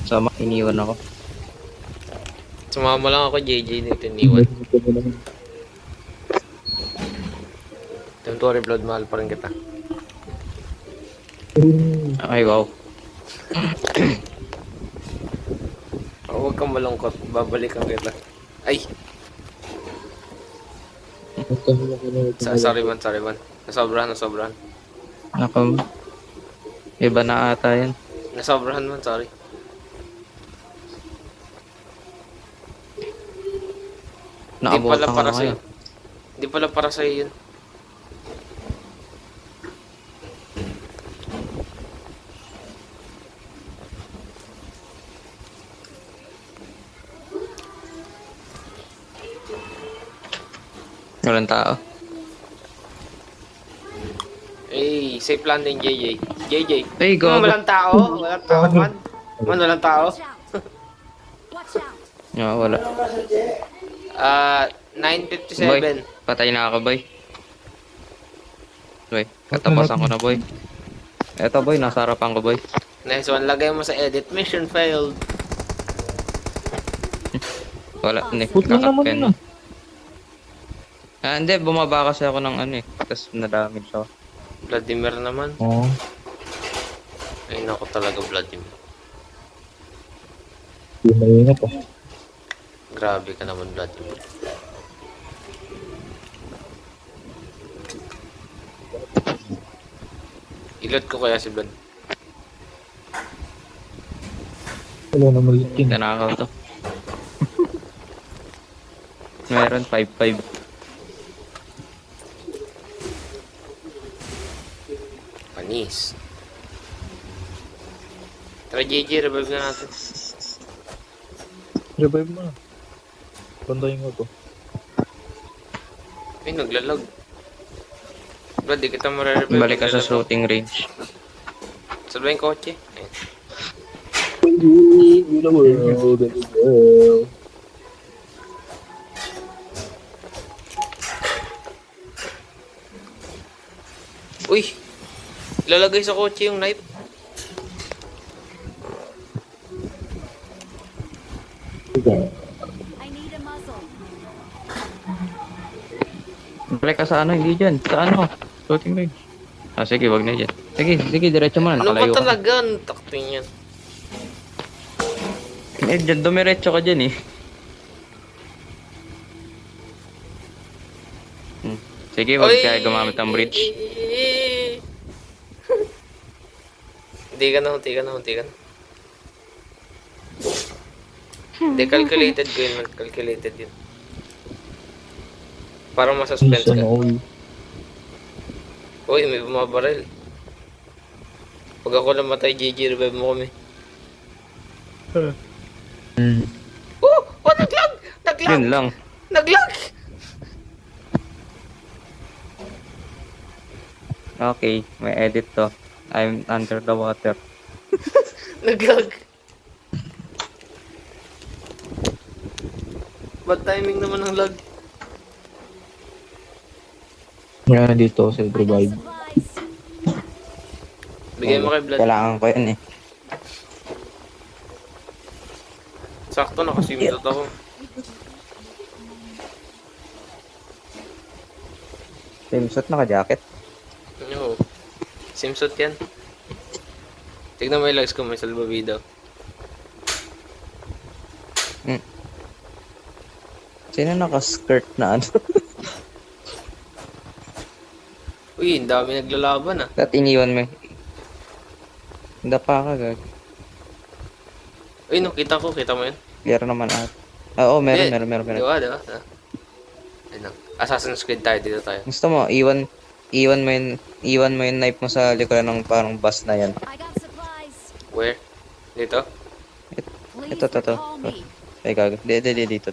Sama, iniwan ako. Sumama lang ako, JJ, dito iniwan. Don't worry, blood, mahal pa rin kita. Ay, wow. Oh, huwag kang malungkot, babalikan kita. Ay! Sorry man. Nasobrahan. Ako, iba na ata yan. Nasobrahan man, sorry. Hindi pala Naabutan ko para na sa'yo. kayo. Hindi pala para sa'yo yun. Walang tao. Eh, safe landing, JJ. JJ. Ay, go. Walang tao. Walang tao, man. Man, walang tao. Watch out. No, wala. 9:57. Boy, patay na ako, boy. Boy, katapasan ko na, boy. Eto, boy, nasa harapan ko, boy. Nice one. Lagay mo sa edit. Mission failed. Wala, hindi. Put lang naman Kakatken. yun ah. Hindi, bumaba kasi ako ng ano eh. Tapos na-damage ako. Vladimir naman. Oo. Ay, naku talaga, Vladimir. Hindi maingat ah. Grabe ka naman, Vladimir. Ilot ko kaya si Vlad. Wala na malikin. Nanakaw to. Meron 5-5. Panis. Tara, JJ, revive na natin. Revive mo na. Bantayin ko to. Ay, naglalag. Vlad, di kita mare-revive. Balik ka sa shooting range. Salba yung kotse. Ayun. You know world, baby girl. Uy! Lalagay sa kotse yung knife. I need a muzzle. Balik ka sa ano, hindi dyan. Sa ano? Shooting range. Ah, sige, wag na dyan. Sige, diretso mo na. Ano ba Nakalayo ka. talaga? Ang takting yan. Eh, dyan, dumiretso ka dyan eh. Sige, wag ka gumamit ng bridge. Hindi ka na. Hindi, calculated ko yun. Calculated yun. Para masuspense Season ka. all. Uy, may bumabaril. Pag ako namatay, GG, revive mo kami. Oh! Naglag! Yun lang. Naglag! Okay, may edit to. I'm under the water. Naglag! Bad timing naman ng lag. Yan dito sa I got revive. supplies. Bigay mo kay Vlad. Kailangan ko yun eh. Sakto, nakasimdot ako. Swimsuit naka-jacket. Ano? Simsot yan. Tignan mo yung legs ko, may salbabida. Sino naka-skirt na ano? Uy, ang dami naglalaban ah. At iniwan mo. Hindi pa ka, gag. Uy, no, kita mo yun? Clear naman at. Oo, meron. Diba? Ayun lang. Assassin's Creed tayo, dito tayo. Gusto mo, iwan mo yung knife mo sa likuran ng parang bus na yan. I got supplies. Where? Dito? Please Ito. recall me. Ay, gag. Dito.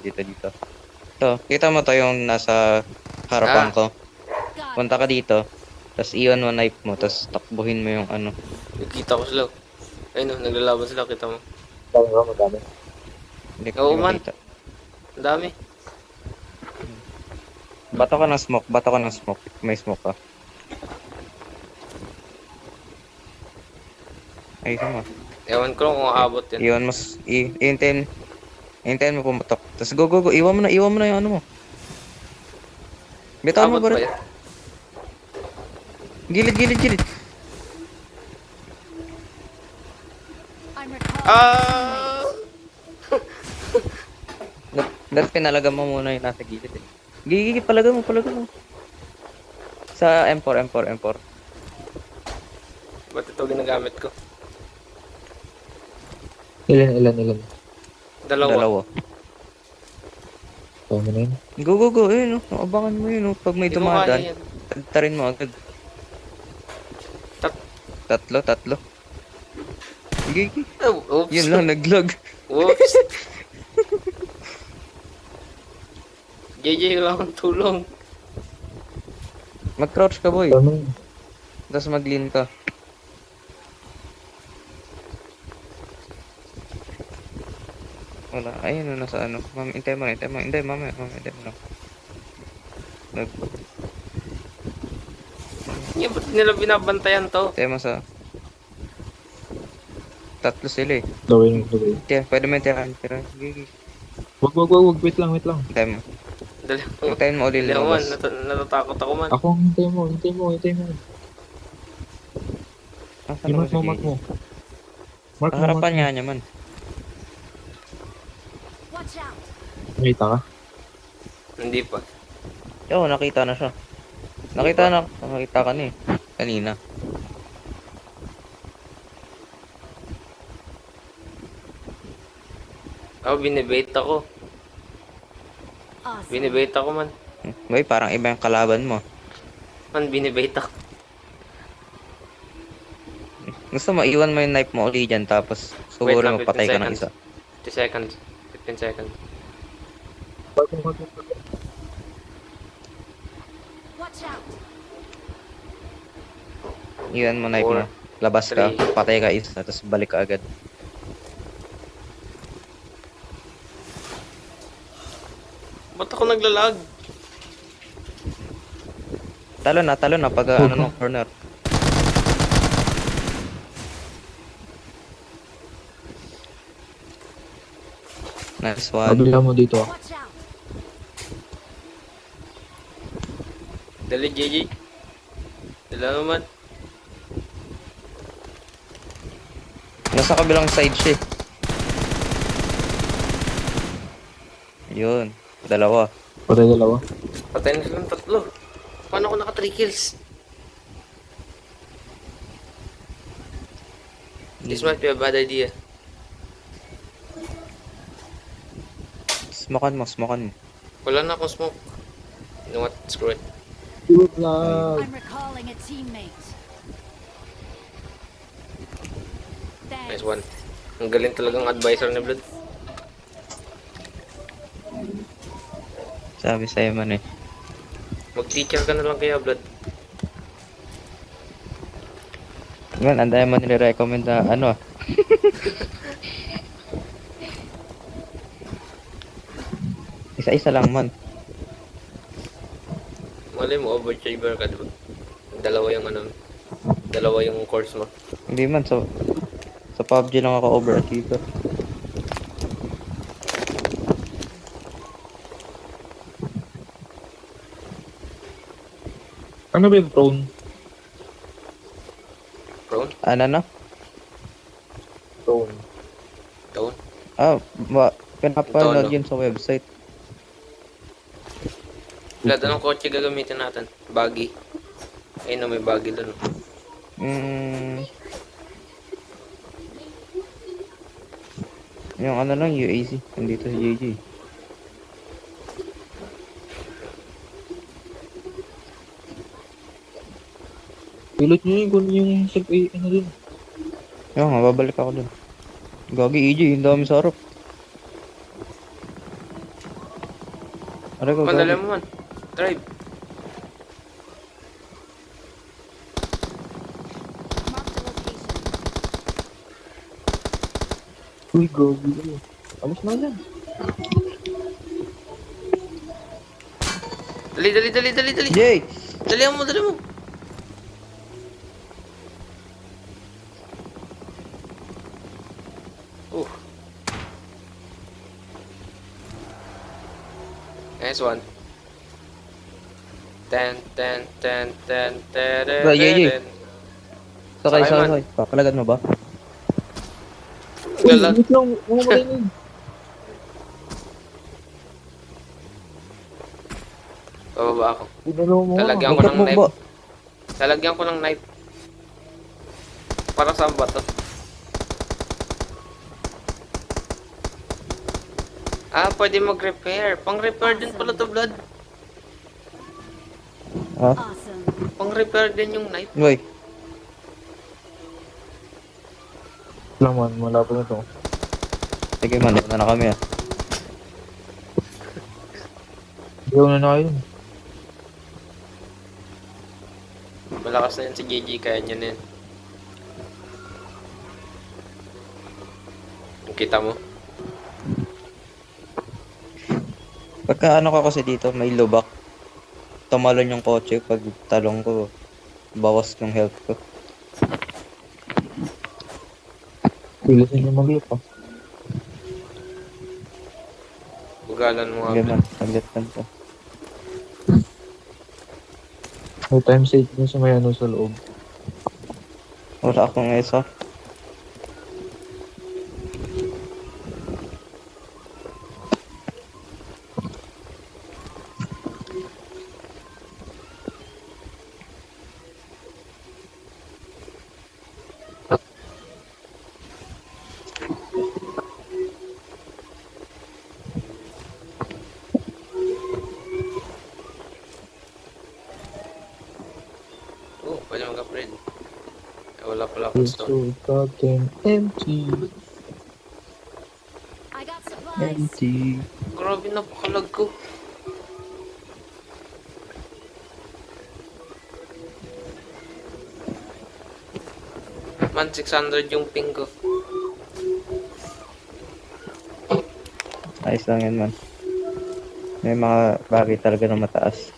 Ito, kita mo to yung nasa harapan ko. Got Punta ka dito. Tapos iwan mo knife mo. Tapos takbuhin mo yung ano. Nakita ko sila. Ayun no, naglalaban sila, kita mo. Dami ba madami? Hindi Oo, ko man. makita. Ang dami. Bato ka ng smoke. May smoke ka. Ay, sama. Ewan ko lang kung aabot yun. Iwan mas, hintayin mo pumatok. Tapos go. Iwan mo na yung ano mo. Bitawan mo Aabot ba baril. yun? Gilid. I'm recalling Ah! Dapat pinalaga mo muna yung nasa gilid eh. Gigi, palaga mo. Sa M4. Ba't ito ginagamit ko? Ilan. Dalawa. Tama na yun. Go. Ayun oh. Abangan mo yun oh. Pag may Hindi ko kaya dumadaan, yan. tarin mo agad. Tatlo. Gigi. Oh, oops. Yun lang, naglag. Whoops. JJ, wala akong tulong. Mag-crouch ka boy. Tama yun. Tapos mag-lean ka. Wala. Ayun na nasa ano. Mami, hintay mo. Hindi, mamaya. Hintay mo lang. Ba't nila binabantayan to? Hintay mo sa... Tatlo sila eh. Gawin. Pwede mo tira. Gigi. Wag. Wait lang. Hintay mo. Dali mo. Hintayin mo ulit Dali mo man. lumabas. Natatakot ako man. Ako, hintay mo. Mark mo. Harapan niya man. Watch out. Nakita ka? Hindi pa. Oo, nakita na siya. Nakita ka na eh. Kanina. Binibait ako. Awesome. Binibait ako man. Boy, parang iba yung kalaban mo. Man, binibait ako. Gusto mo, iwan mo yung knife mo uli dyan. Tapos, Wait siguro lang, magpatay 15 ka ng isa. 50 seconds. 15 seconds. Watch out. Iwan mo knife mo. 4, Labas ka, 3. patay ka isa. Tapos balik ka agad. Ba't ako naglalag? Talo na pag ano ng corner. Nice one. Kabila mo dito. Watch out. Dali, JJ. Dala naman. Nasa kabilang side siya. Yun. Dalawa. Patay dalawa. Patay na silang tatlo. Paano ako naka 3 kills? This might be a bad idea. Smokan mo. Wala na akong smoke. You know what? Screw it. Good luck. I'm recalling a teammate. Thanks. Nice one. Ang galing talagang advisor ni Blood. Sabi sa'yo man eh. Mag-teacher ka na lang kaya, Blood. Man, anday mo nire-recommend na ano ah. Isa-isa lang man. Malay mo, overachiever ka, diba? Dalawa yung course mo. Hindi man, sa PUBG lang ako overachiever. Ano ba yung prone? Prone? Ano na? Prone. Down? Pinapanood Ito, ano? yun sa website. Blood, anong kotse gagamitin natin? Buggy. Ayun na, may buggy dun. Yung ano lang, UAC. Nandito si JJ. Pilot nyo yun kung yung ano dun. Yung nga, babalik ako dun. Gagi EJ, hindi dami sa harap. Aray ko, Mandala gagi. mo man. Drive. Mark the location. Uy, gogi. Alis na yan. Dali. Jay! Dali mo. Uh. Nice one. Ten, ten, ten, ten, ten, ten, Ba, Yeye. ten. Sakay, Sakay man. sakay. Papalagan mo ba? Uy, Galag. wait lang. Ako marinig. Bababa ako. Ginalaw mo. Lalagyan ko Bakit ng mo knife. ba? Lalagyan ko ng knife. Para saan ba to? Ah, pwede mag-repair. Pang-repair din pala to, Blood. Ha? Awesome. Pang-repair din yung knife. Uy. Lang man, malapit na to. Sige man, doon na kami ah. Ayaw na na yun. Malakas na yun si JJ, kaya niya na yun. Kita mo? Pagka ano ka kasi dito, may lubak. Tumalon yung kotse pag talong ko. Bawas yung health ko. Bilisan niyo mag-lip ah. Bugalan mo Sige nga. man, saglit lang to. May time save na sa may ano sa loob. Wala akong isa. Oh, pwede mag-upgrade. Eh, wala pala akong It's stone. so goddamn empty. I got supplies. Grabe, napakalag ko. Man, 600 yung ping ko. Ayos lang yan man. May mga bagay talaga na mataas.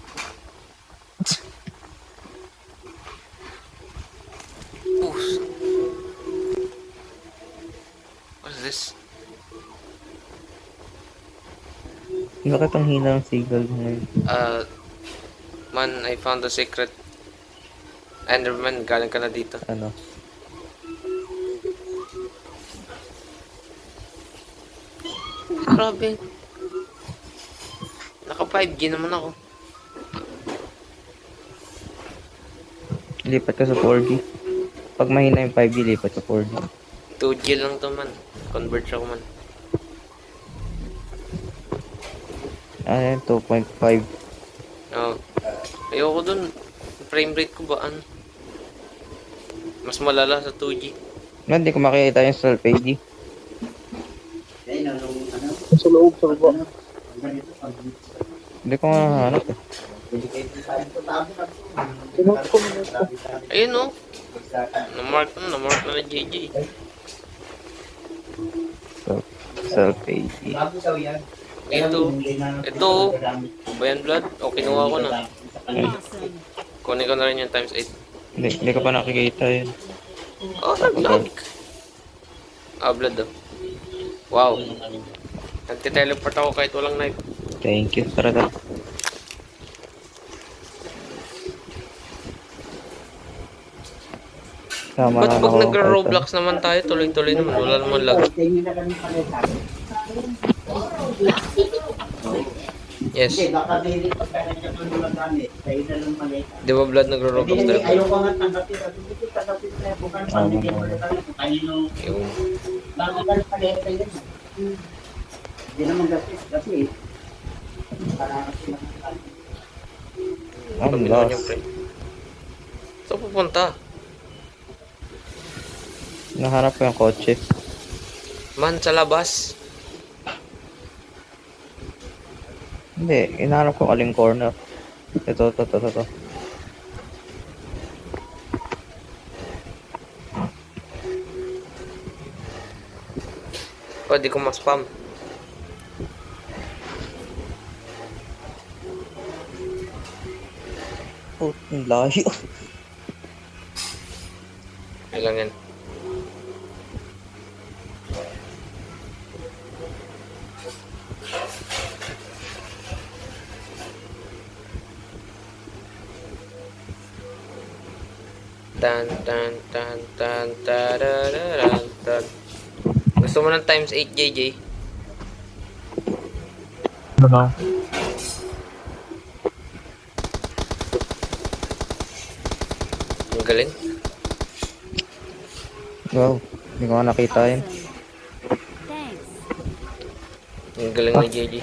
Oof. What's this? Bakit ang hina ng signal mo ngayon? Man, I found the secret. Enderman, galing ka na dito. Ano? Grabe. Naka 5G naman ako. Lipat ka sa 4G. Pag mahina yung 5G, lipat sa 4G. 2G lang to man. Convert siya ko man. Yan, 2.5. Oo. Ayoko dun. Frame rate ko ba ano? Mas malala sa 2G. Hindi ko makikita yung self-AD. Sa loob, sa baba. Hindi ko nga hanap eh. Sinok ko minutes ko. Ayun oh. Na-mark na ni JJ. Self-AD. Ito. Ito oh. Bayan blood. O, kinuha ko na. Awesome. Kunin ko na rin yung times 8. Hindi ko pa nakikita yun. Oh, nag-lag. Ah, blood oh. Wow. Nagte-teleport ako kahit walang knife. Thank you. Tara na. Tama Ba't na pag ako. nagro-Roblox naman tayo, tuloy-tuloy naman. Wala naman lag. Yes. Baka dili pa ka nagkatulungan gamit. Kayo na lang mali. Di ba blood nagro-Roblox tayo? Ayaw ko nga tanggapin. Hindi tanggapin na bukan pa. Hindi ko na tanggapin. Kanino. Yung... Bago ka na pala ito yun. Hindi naman kasi. Para sila. Ang Pabinawan lost. yung pre. Saan pupunta? Nahanap ko yung kotse. Man, sa labas. Hindi, inahanap ko aling corner. Ito. Pwede ko ma-spam. Oh, ang layo. Ilang yan. tan tan tan tan tarararan, tan. Gusto mo ng times 8, JJ? Ano na? Ang galing. Wow, hindi ko nga nakita yun. Awesome. Thanks. Ang galing ni JJ.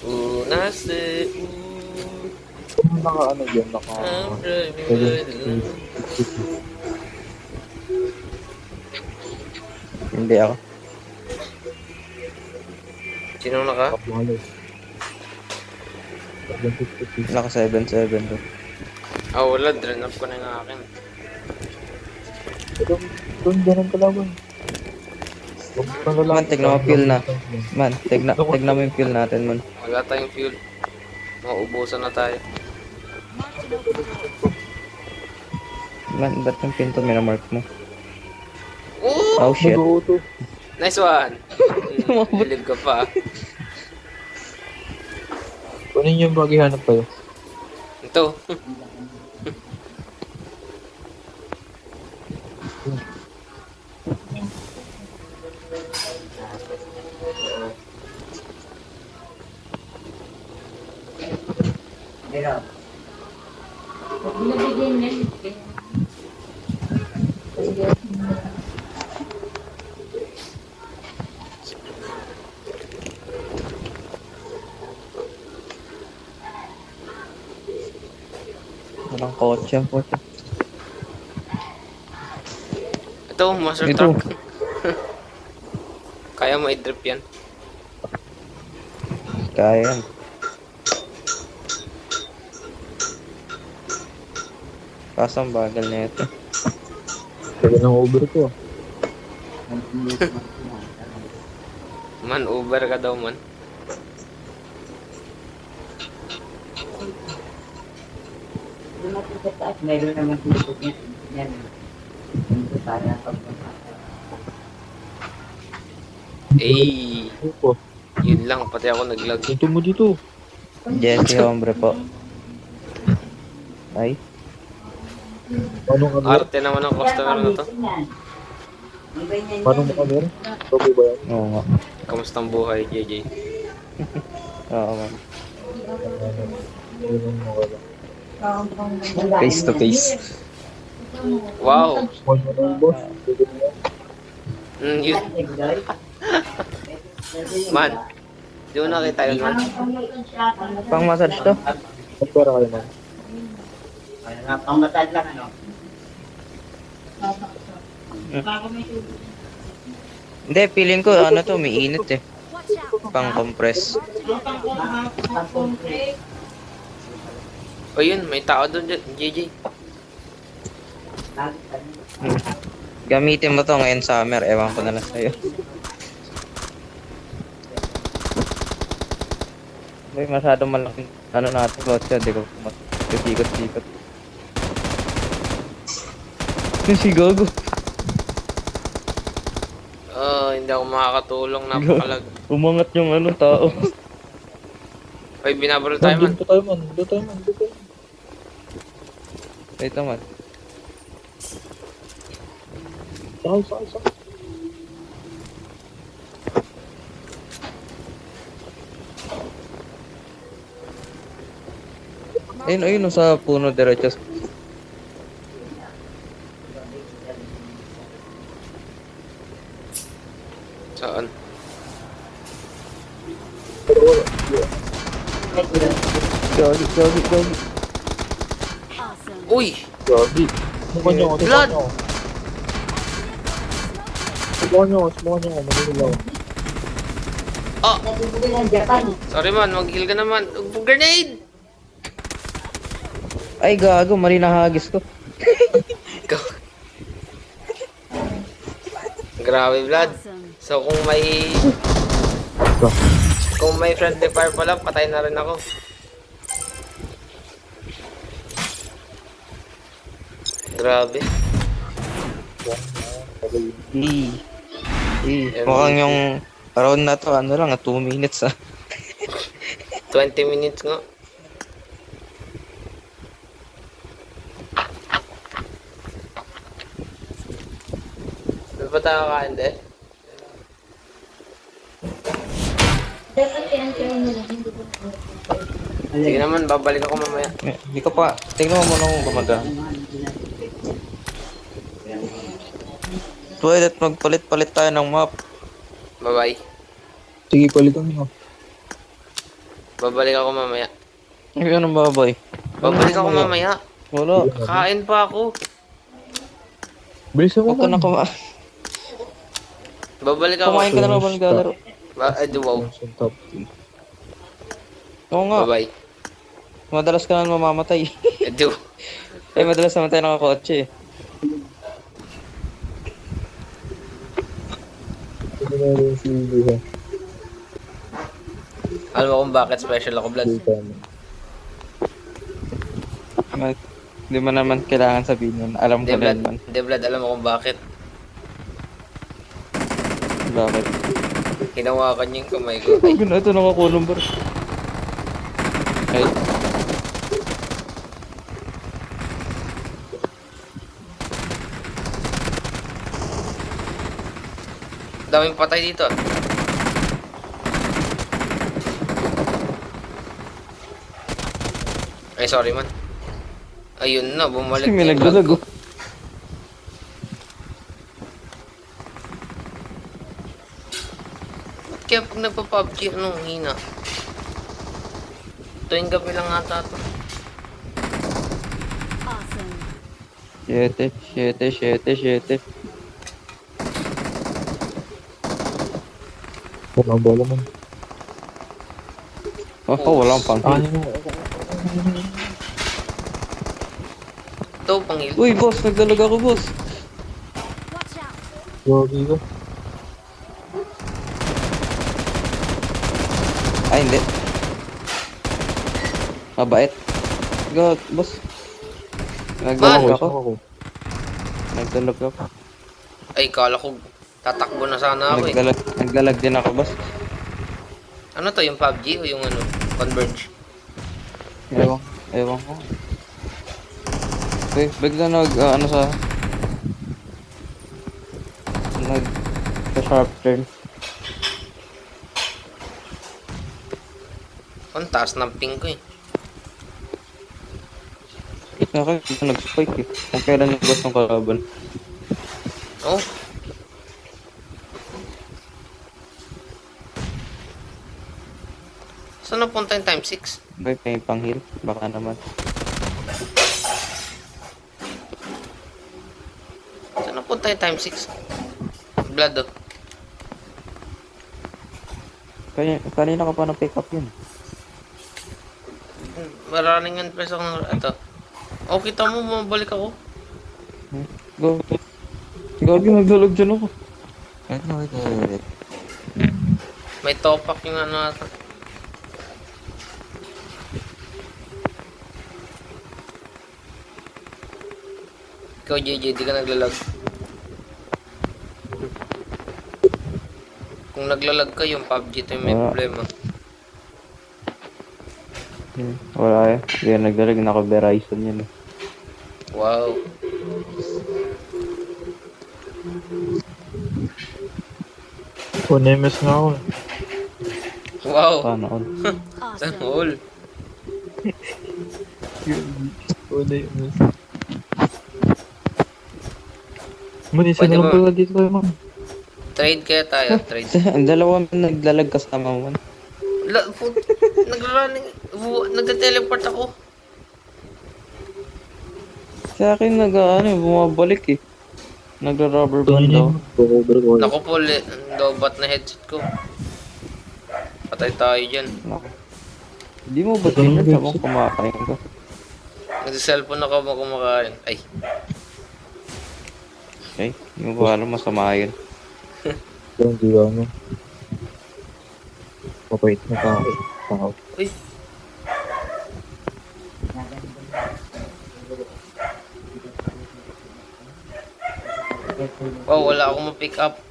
Oh. Nasa Naka ano dyan, naka... Hindi ako. Sino naka? Kapalo. 750. Naka 7-7 to. Ah, wala. Drain up ko na yung akin. Doon, ganun kalaban. Man, tignan mo fuel na. Man, tignan mo yung fuel natin, man. Wala tayong fuel. Mauubusan na tayo. Marked an open door. Man, ba't yung pinto minamark mo? Oh! Oh, shit. Mag-auto. Nice one! Hilig ka pa. Kunin yung bagay hanap kayo. Ito. Pero, binabigyan niya. Walang kotse ang kotse. Ito, monster Ito. truck. Kaya mo i-drip yan. Kaya yan. Kaso ang bagal na ito. Kaya ng Uber ko. Man, Uber ka daw man. Dumating sa taas, meron naman dito yan. Dito para pagpunta. Eh, Opo. yun lang. Pati ako naglag. Dito mo dito. Jesse Hombre po. Ay, Paano ka meron? Arte naman ang customer na to. Paano mo ka meron? Sabi ba yan? oo nga. Kamusta ang buhay, JJ? Oo nga. Ayun ang wala. Face to face. Wow! Small mo na yung boss. Pwede mo yan. Yun. Man, di mo nakita yun, man. Pang massage to? Magpera kayo man. Pangmatad lang ano. Hindi, feeling ko ano to, may init eh. Watch out. Pang compress. O yun, may tao doon dyan, JJ. Gamitin mo to ngayon summer, ewan ko na lang sa'yo. May masyadong malaking ano natin, kotse, di ko masikot-sikot. Yung si Gogo. Hindi ako makakatulong, napakalag. Umangat yung ano, tao. Ay, binabaril tayo, man. Doon tayo man. Doon tayo man. Doon tayo man. Ito man. Sakay, sakay, sakay. Ayun, sa puno diretso. Saan? Gagi. Awesome. Uy! Gabi. Sumukan niyo ako. Blood! Sumukan niyo ako. Manila ako. Ah! ng Japan. Sorry, man. Mag-heal ka naman. Grenade! Ay, gago, mali na hagis ko. Ikaw. Grabe, Vlad. Awesome. So, kung may friendly fire pala, patay na rin ako. Grabe. Eh. Mukhang yung round na to, ano lang, 2 minutes ah. 20 minutes nga. Ano ba tayo kain din? Sige naman, babalik ako mamaya. Hindi ko pa, tingnan mo muna kung gumaga. Toilet, magpalit-palit tayo ng map. Bye-bye. Sige, palitan mo. Babalik ako mamaya. Ay, anong babay? Babalik ako mamaya. Wala. Kain pa ako. Bilisan mo Huwag ka na man. Babalik ako. Kumain ka na lang ba naglalaro? Wow. Top. Oo nga, Bye-bye. madalas ka na mamamatay. Edu. Eh, madalas naman tayo nakakotse eh. Ano na rin si Luha? Alam mo kung bakit special ako, Vlad? Hindi mo naman kailangan sabihin yun. Alam Hindi, ko Vlad. din man. Hindi, Vlad. Alam mo kung bakit? Bakit? Hinawakan niya yung kamay ko. Ay, ito nakakulong bro. Ay, Daming patay dito. Ay, sorry man. Ayun na, bumalik kasi may na yung lag nagdalag ko. oh. Kaya pag nagpa-PUBG, anong hina? Tuwing gabi lang ata to. Awesome. 7. Walang bola man. Oh, walang pang. Ano mo? Ito, pangil. Uy, boss, nagdalag ako, boss. Watch out. Gogi ko. Ay, hindi. Mabait. God, boss. Nagdalag Man! ako. Ako. Nagdalag ako. Ay, kala ko tatakbo na sana ako eh. Nagdalag din ako, boss. Ano to, yung PUBG o yung ano, Converge? Ewan ko. Uy, bigla ano sa... Sharp turn. Ang taas ng ping ko eh. Okay, nag-spike eh. Kung kailan yung boss ng kalaban. Oh. Saan napunta yung time 6? May pang-heal. Baka naman. Saan napunta yung time 6? Blood oh. Kanina ka pa na-pick up yun. Maraming yan press ako ng... Ito. Oh, kita mo, mabalik ako. Go. Gagi, nagdalag dyan ako. Wait. May topak yung ano ata. Ikaw, JJ, di ka naglalag. Kung naglalag ka, yung PUBG to yung may Wala. problema. Wala eh. Hindi nagdalag. Naka-Verizon yun eh. Wow. Nemes nga ako. Wow. Paano on? San Awesome. all? Nemes. Man, isa Pwede na lang ba? pala dito kayo, ma'am. Trade kaya tayo, trade. Ang dalawa nagdalag kasama mo. Nagrunning, nagka-teleport ako. Sa akin bumabalik eh. Nagra-rubber band daw. Naku po, lobat na headset ko. Patay tayo dyan. Naku. Hindi mo ba't yun habang kumakain ka? Nag-cellphone ako habang kumakain. Ay, Okay, hindi mo ba alam masama yun? Parang di ba, no? Mapait na tao. uy. Wow, wala akong ma-pick up.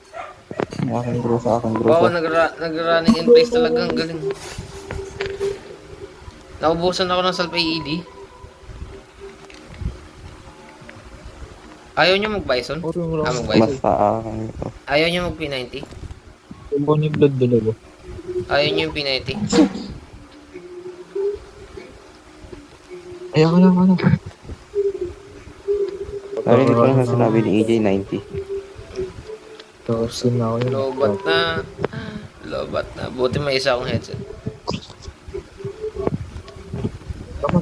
Aking grupo, aking grupo. Wow, nag-running in place talaga. Ang galing. Naubusan ako ng self AED. Ayaw nyo mag-bison? Oro yung Ah, lang. mag-bison. Basta aking grupo. Ayaw nyo mag-P90? Yung Bonnie Blood dalawa. Ayaw nyo yung P90? Ayaw ka lang, ano. Narinig ko lang sa sinabi ni EJ 90. Tapos din na ako yun. Lobat na. Lobat na. Buti may isa akong headset. Tama.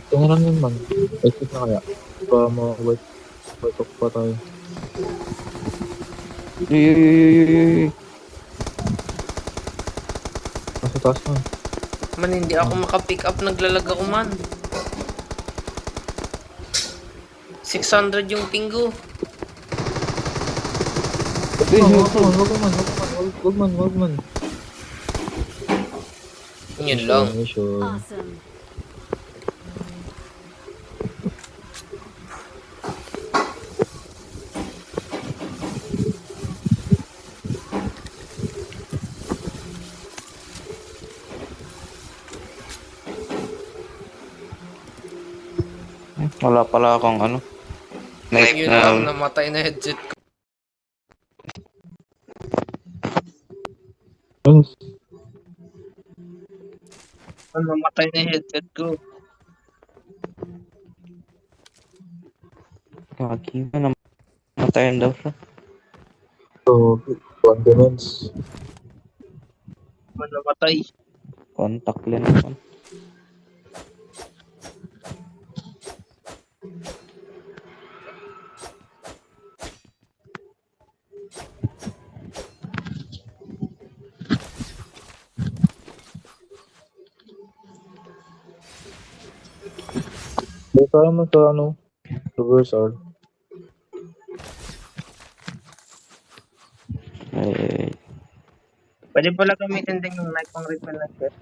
Tingnan lang yun man. Exit na kaya. Para ma-white. White off pa tayo. Uy. Nasa taas na. Man, hindi ako makapick up. Naglalag ako man. 600 yung pinggo. Wag man. Yun lang. Mission. Awesome. Wala pala akong ano. Yun na lang, namatay na headset ko. Namatay na headset ko. Kaki na namatayan daw siya. So, condiments. Namatay. Contact lens naman. Di tayo magka ano, reversal. Eh, Pwede pala gamitin din yung light pang refill na set.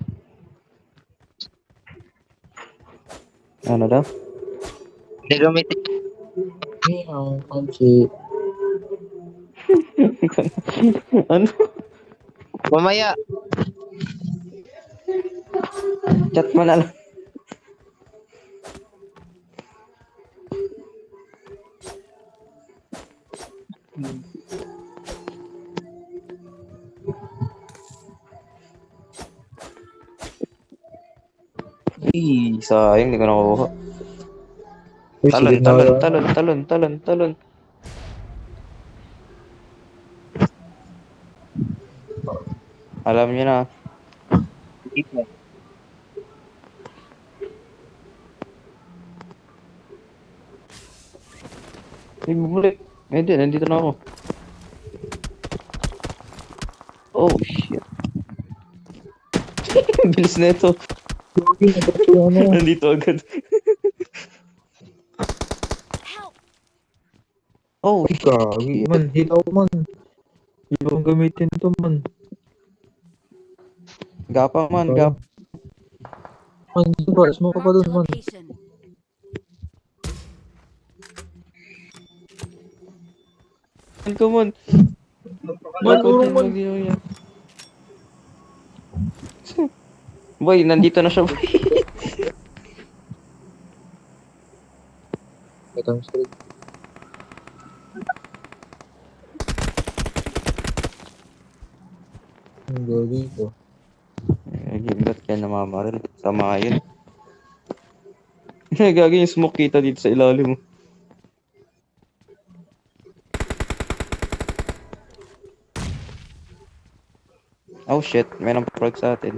ano daw? Hindi gamitin. Ang pansi. Ano? Mamaya. Chat mo na lang. Ay, sayang, hindi ko nakuha. Talon. Alam niyo na. Ay, bumalik. Hindi, nandito na ako. Oh, shit. Bilis na ito. Nandito agad. Help! Oh, Gagi man, hilaw man. Hilaw ang gamitin to man. gapa man, gap. Man, dito ba? Smoke ka pa Marked dun a man. location. Come on. Matulong man. Boy, nandito na siya, boy. Ito ang straight. Ang gagi ko. Ba't kaya namamaril? Sama yun. Gagi yung smoke kita dito sa ilalim mo. Oh shit, may nang prog sa atin.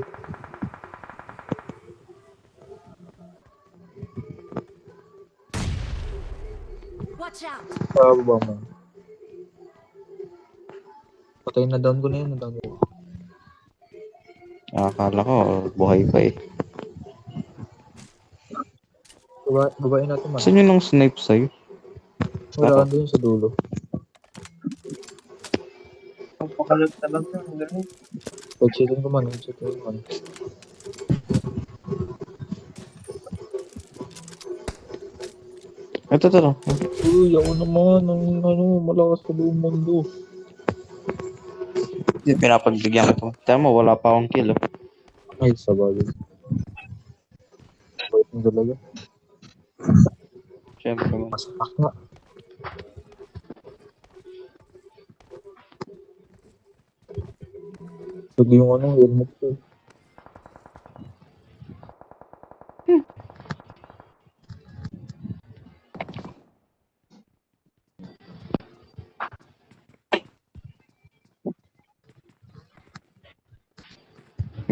Watch out! Baba man. Patay na down ko na yun. Na-down ko. Akala ko, buhay pa eh. Babain natin man. Saan yun ang snipe sa'yo? Wala ka doon sa dulo. Pagpakalag talaga. Ganun. Headsetin ko man. Headsetin ko man. Ito. Uy, ako naman, ang malakas sa buong mundo. Pinapagbigyan ko. Tama mo, wala pa akong kill. Oh. Ay, sabagay. Wait mo talaga. Siyempre man. Masapak nga. Sige yung helmet ko.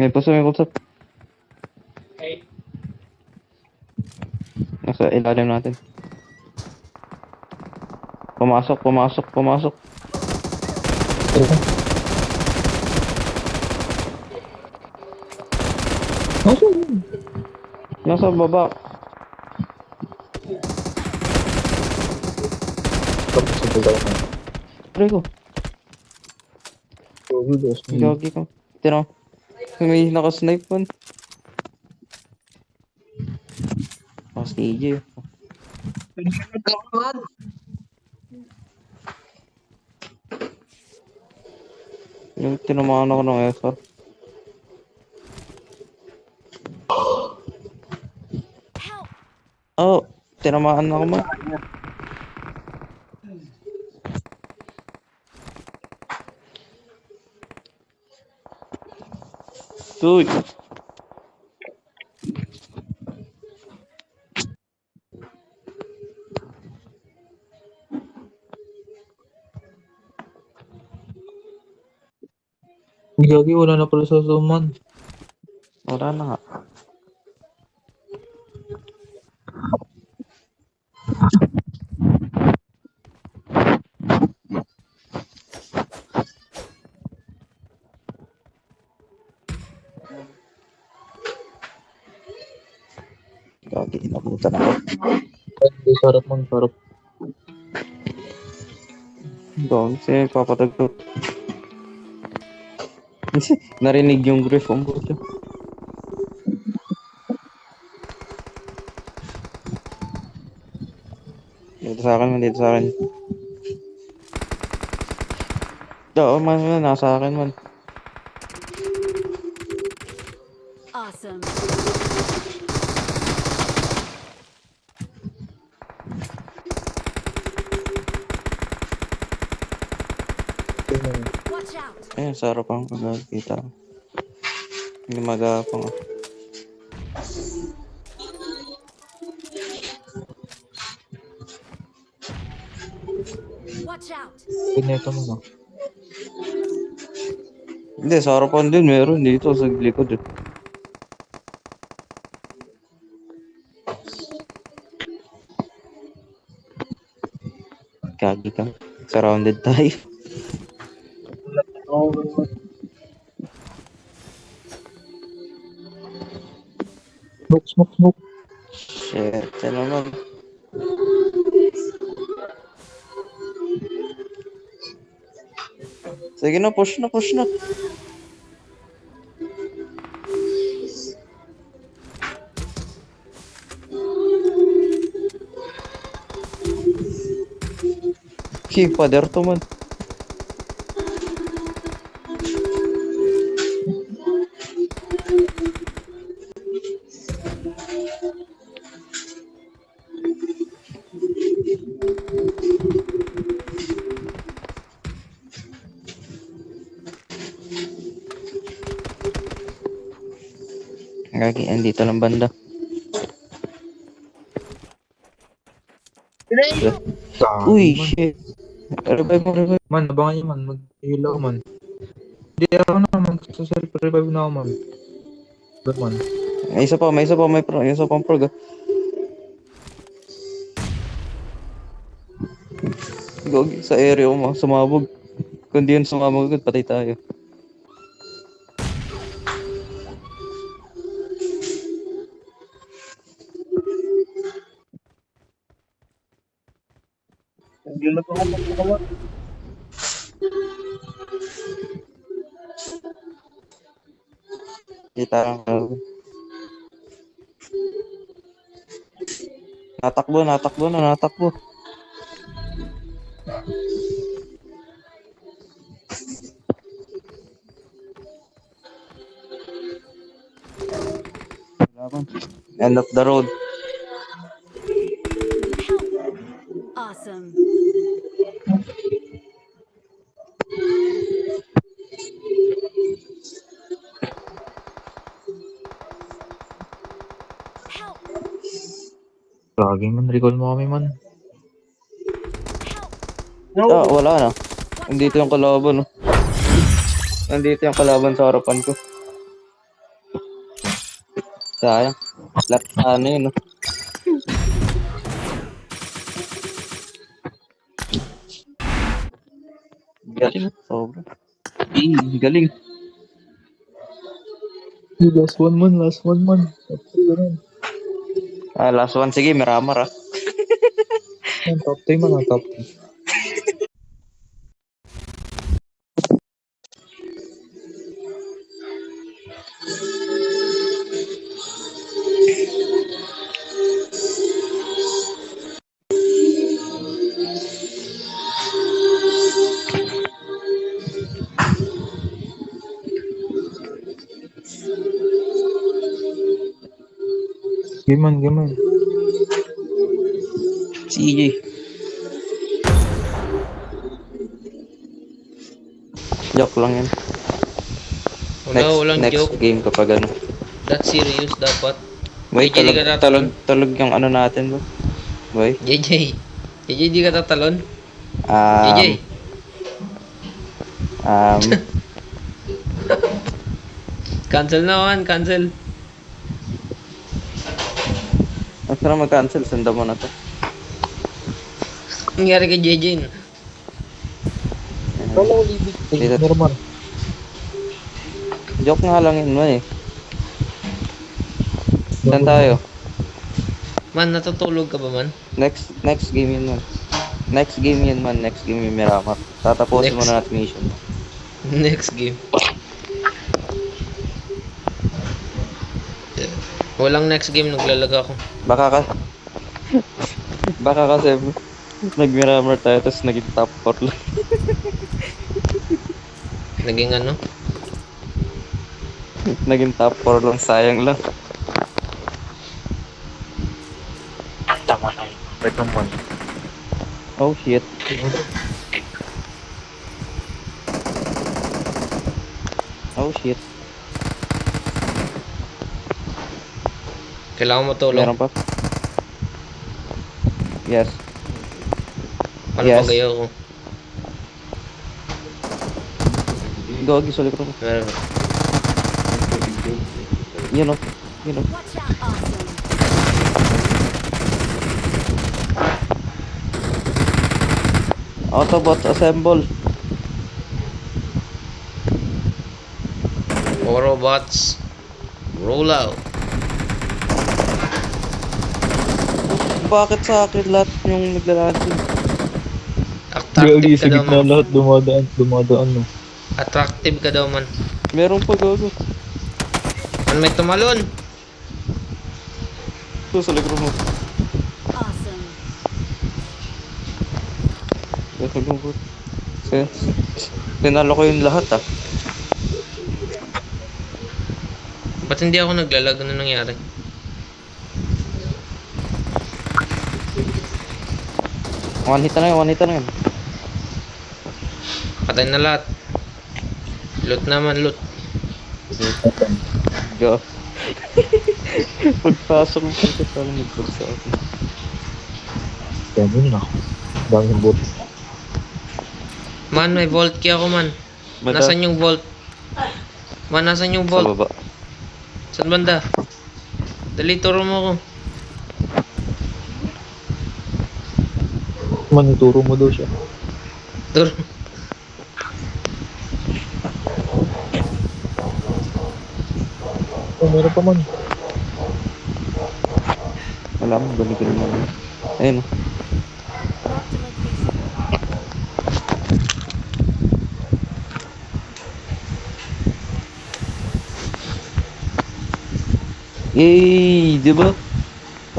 May kusap. Nasa ilalim natin. Pumasok. Teka. Nasaan yun? Nasa baba. Tapos sa bigaw na. Pare ko. Uy, Diyos mo. Gagi ka. Tira. May nakasnipe man. Si AJ. Yung tinamaan ako ng SR. Help! Oh, tinamaan ako man. Uy! Gagi, wala na pala sa suman. Wala na nga. Gagi, inabutan ako. Ay, sarap man, sarap. Doon, kasi papatagot. Narinig yung griff ang buto. Dito sa akin. Oo, nasa akin man. Awesome. Watch out! Ayun, sa harapan ko nakikita. Hindi magapang. Watch out! Pineto mo na. Hindi, sa harapan din meron dito sa likod. Eh. Gagi ka. Surrounded tayo. Smoke. Shit, yan naman. Sige na, push na. Father to man. Gagi, andito lang banda. Uy, shit. Revive mo. Man, abangan niyo man. Mag-heal ako man. Hindi ako na. Mag-self-revive na ako man. Good man. May isa pa, may isa pang prog. Gagi, sa area mo, sumabog. Kung di yun sumabog, patay tayo. Kita lang. Natakbo, natakbo na, natakbo. End of the road. Help! Awesome. Help! Lagi man, recall mo kami man. Help! Ah, wala na. Watch Nandito out! yung kalaban, oh. Nandito yung kalaban sa harapan ko. Sayang. Lahat ano yun, oh. Galing, sobra. Galing. Last one man, last one man. Top 3 ganun. Ah, last one. Sige, Miramar, ah. Yan, top 3 man, top 3. Game man, game man. Si EJ. Joke lang yan. Walang Next joke. game kapag ano. That's serious dapat. Wait, EJ, di ka tatalon? talog yung ano natin, bro. Boy. JJ. JJ, di ka tatalon? Um, JJ. um, Cancel na man, cancel. ang sarap mag-cancel. Sanda mo na to. Ang nangyari kay JJ? Wala ko libig. Dito. Normal. Joke nga lang yun, man, eh. Saan tayo? Man, natutulog ka ba man? Next game yun, man. Next game yun, man. Next game yung Miramar. Tatapusin mo Next. na natin mission. Next game. Walang next game, naglalag ako. Baka kasi nag-Miramar tayo tapos naging top 4 lang. Naging ano? Naging top 4 lang. Sayang lang. Tama na. Ito man. Oh, shit. Oh, shit. Kailangan mo tulong. Meron pa? Yes. Paano Yes. pag ayaw ko? Gagi, sulit ko. Meron. Yun o. Yun o. Watch out! Awesome. Autobots assemble. Autobots. Roll out. Bakit sa akin lahat yung naglalakad? Attractive ka daw man. lahat dumadaan no. Attractive ka daw man. Meron pa gago. Man, may tumalon. Ito sa likod mo. Awesome. Ito gago. Tinalo ko yung lahat ah. Ba't hindi ako naglalag? Ano nangyari? One hit na yun. Patay na lahat. Loot naman, loot. Go. Pagpasok mo pa sa akin, nag-pull sa akin. Ganun na. Daming bot. Man, may vault key ako man. Nasaan yung vault? Man, nasaan yung Sa vault? baba. Saan banda? Dali, turo mo ako. Man, ituro mo daw siya. Turo. Oh, meron pa man. Wala mo, balikin mo. Ayun o. Marked a location. Yay! Diba?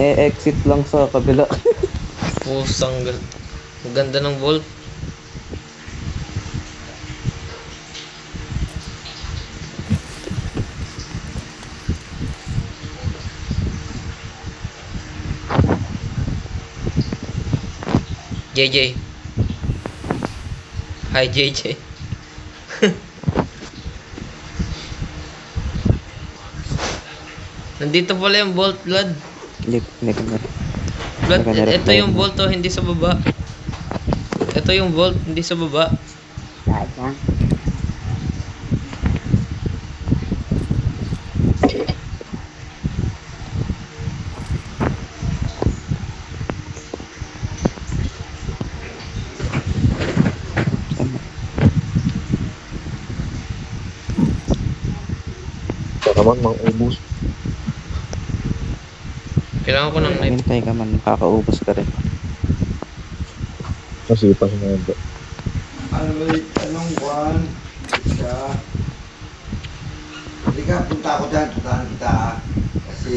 exit lang sa kabila. Pusang ang ganda ng bolt. JJ. Hi JJ. Nandito pala yung bolt, Blood. Hindi ka na. Blood, Nakanarap ito na yung yun. bolt oh, hindi sa baba. Ito yung bolt, hindi sa baba. Saan yan? Baka naman, mga ubus. Kailangan ko ng knife. Hintay ka man, makakaubos ka rin. Nasipa siya na yun. Anong buwan? Siya. Hindi ka, punta ako dyan, tutahan kita. Kasi,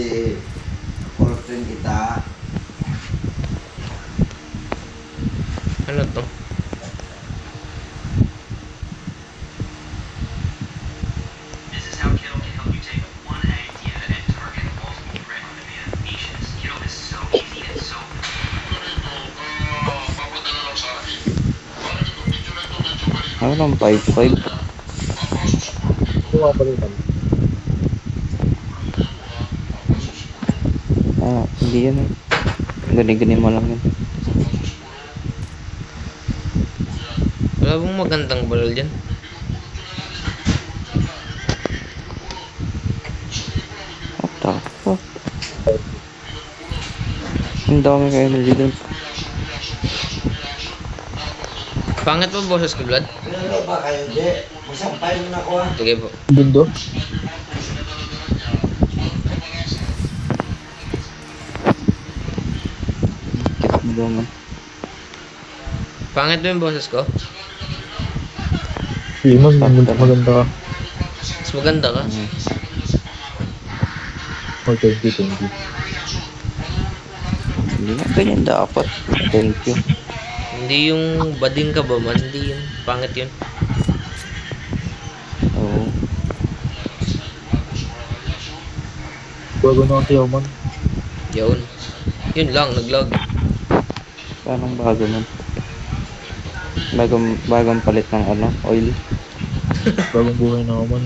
call-friend kita. Ano to? This is how Kittle can help you take one idea and target multiple brand on-demand niches. Kittle is so easy and so Ano lang, 5-5? Ito nga palitan. Hindi yan eh. Gani-gani mo lang yun. Wala bang magandang barrel dyan? What the fuck? Ang dami kayo energy dun. Pangit pa boses ko, Blood? Ano ba kayo, Je? Masampay mo na ako ah. Sige po. Bundo. Kit mo naman. Pangit ba yung boses ko? Hindi man, maganda ka. Mas maganda ka. Or 20. Hindi na ganyan dapat. Thank you. Hindi yung bading ka ba man? Hindi yun. Pangit yun. Oo. Bago na ang tiyaw man. Yun. Yun lang, naglag. Anong bago nun? Bagong palit ng ano, oil. Bagong buhay na ako man.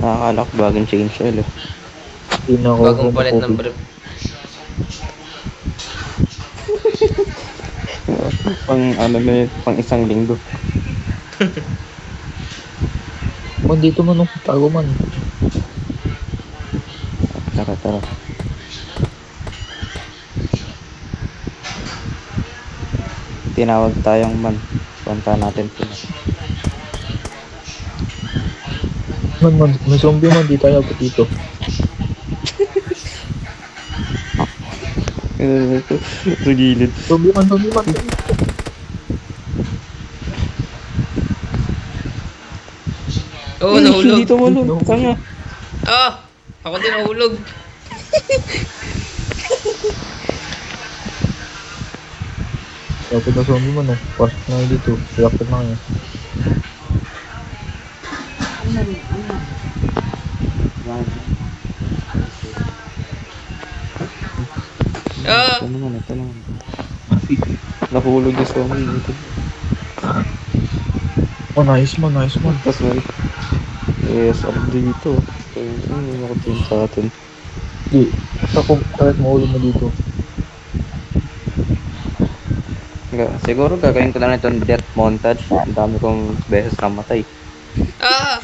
Nakakala ko bagong change oil eh. Hindi na ako Bagong palit ng brief. Pang ano na yun, pang isang linggo. Man, dito man, oh. Tago man. Tara. Tinawag tayong man. Punta natin sila. Man, may zombie man, di tayo abot dito. Sa gilid. Zombie man. Oo, nahulog. Dito malog. Tanga. Ah! Ako din nahulog. Dapat na zombie man, oh. Pasok na kayo dito. Reactor na kayo. Ah! Ito naman. Nahulog yung zombie dito. Oh, nice man. Tapos may ASR dito. Ano ako din sa atin. Di, kahit maulog mo dito. Siguro gagawin ko na itong death montage. Ang dami kong beses namatay. Ah!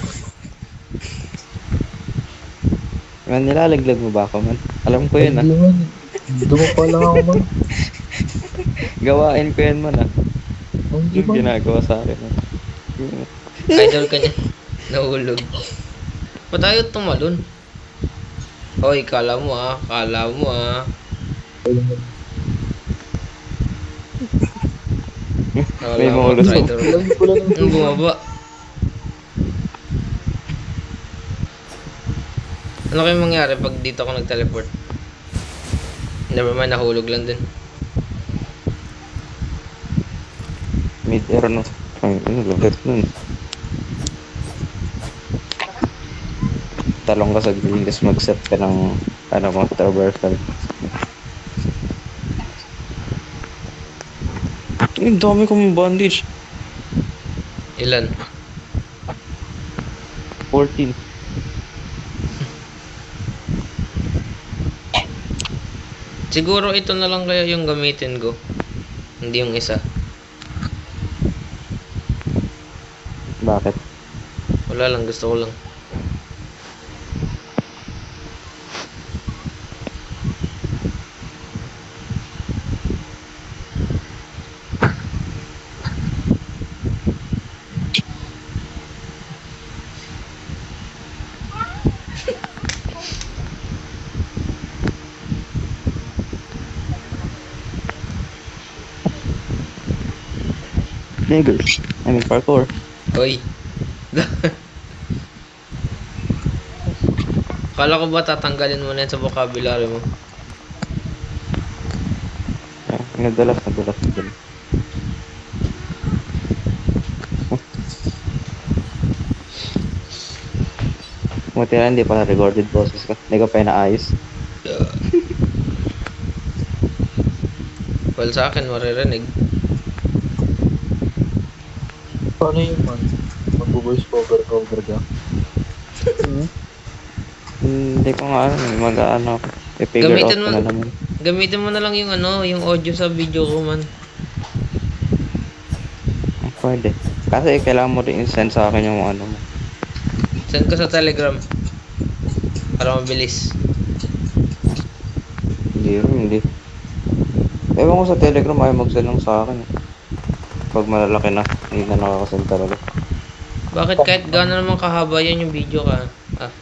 Man, nilalaglag mo ba ako man? Alam ko yun ah. Hindi man. Dumapa lang ako man. Gawain ko yan man ah. Hindi Yung man. ginagawa sa akin ah. Idol ka niya. Nahulog. Ba't tayo tumalon? Hoy, kala mo ah. May mga ulos. Ang bumaba. Ano kayong mangyari pag dito ako nag-teleport? Never mind, nahulog lang din. Mid-air no. Ay, ano, lagay nun. Talong ka sa gilid, tapos mag-set ka ng, ano mo, traversal. Ang dami kong bandage. Ilan? 14. Siguro ito na lang kaya yung gamitin ko. Hindi yung isa. Bakit? Wala lang, gusto ko lang. Niggers. I mean, parkour. Hoy. Kala ko ba tatanggalin mo na yan sa vocabulary mo? Nagdalas. Buti na hindi pa recorded boses ko. Hindi ko pa inaayos. Well, sa akin, maririnig. Paano yung man? Mag-voice cover ka? Hindi ko nga alam. Mag-ano ako. I-figure out Gamitin ko mo- na naman. Gamitin mo na lang yung ano, yung audio sa video ko man. Pwede. Kasi kailangan mo rin i-send sa akin yung ano mo. Send ko sa Telegram. Para mabilis. Hindi. Ewan ko sa Telegram ay mag-send lang sa akin. Pag malalaki na, hindi na nakakasend talaga. Bakit kahit gano'n naman kahaba yan yung video ka? Ah,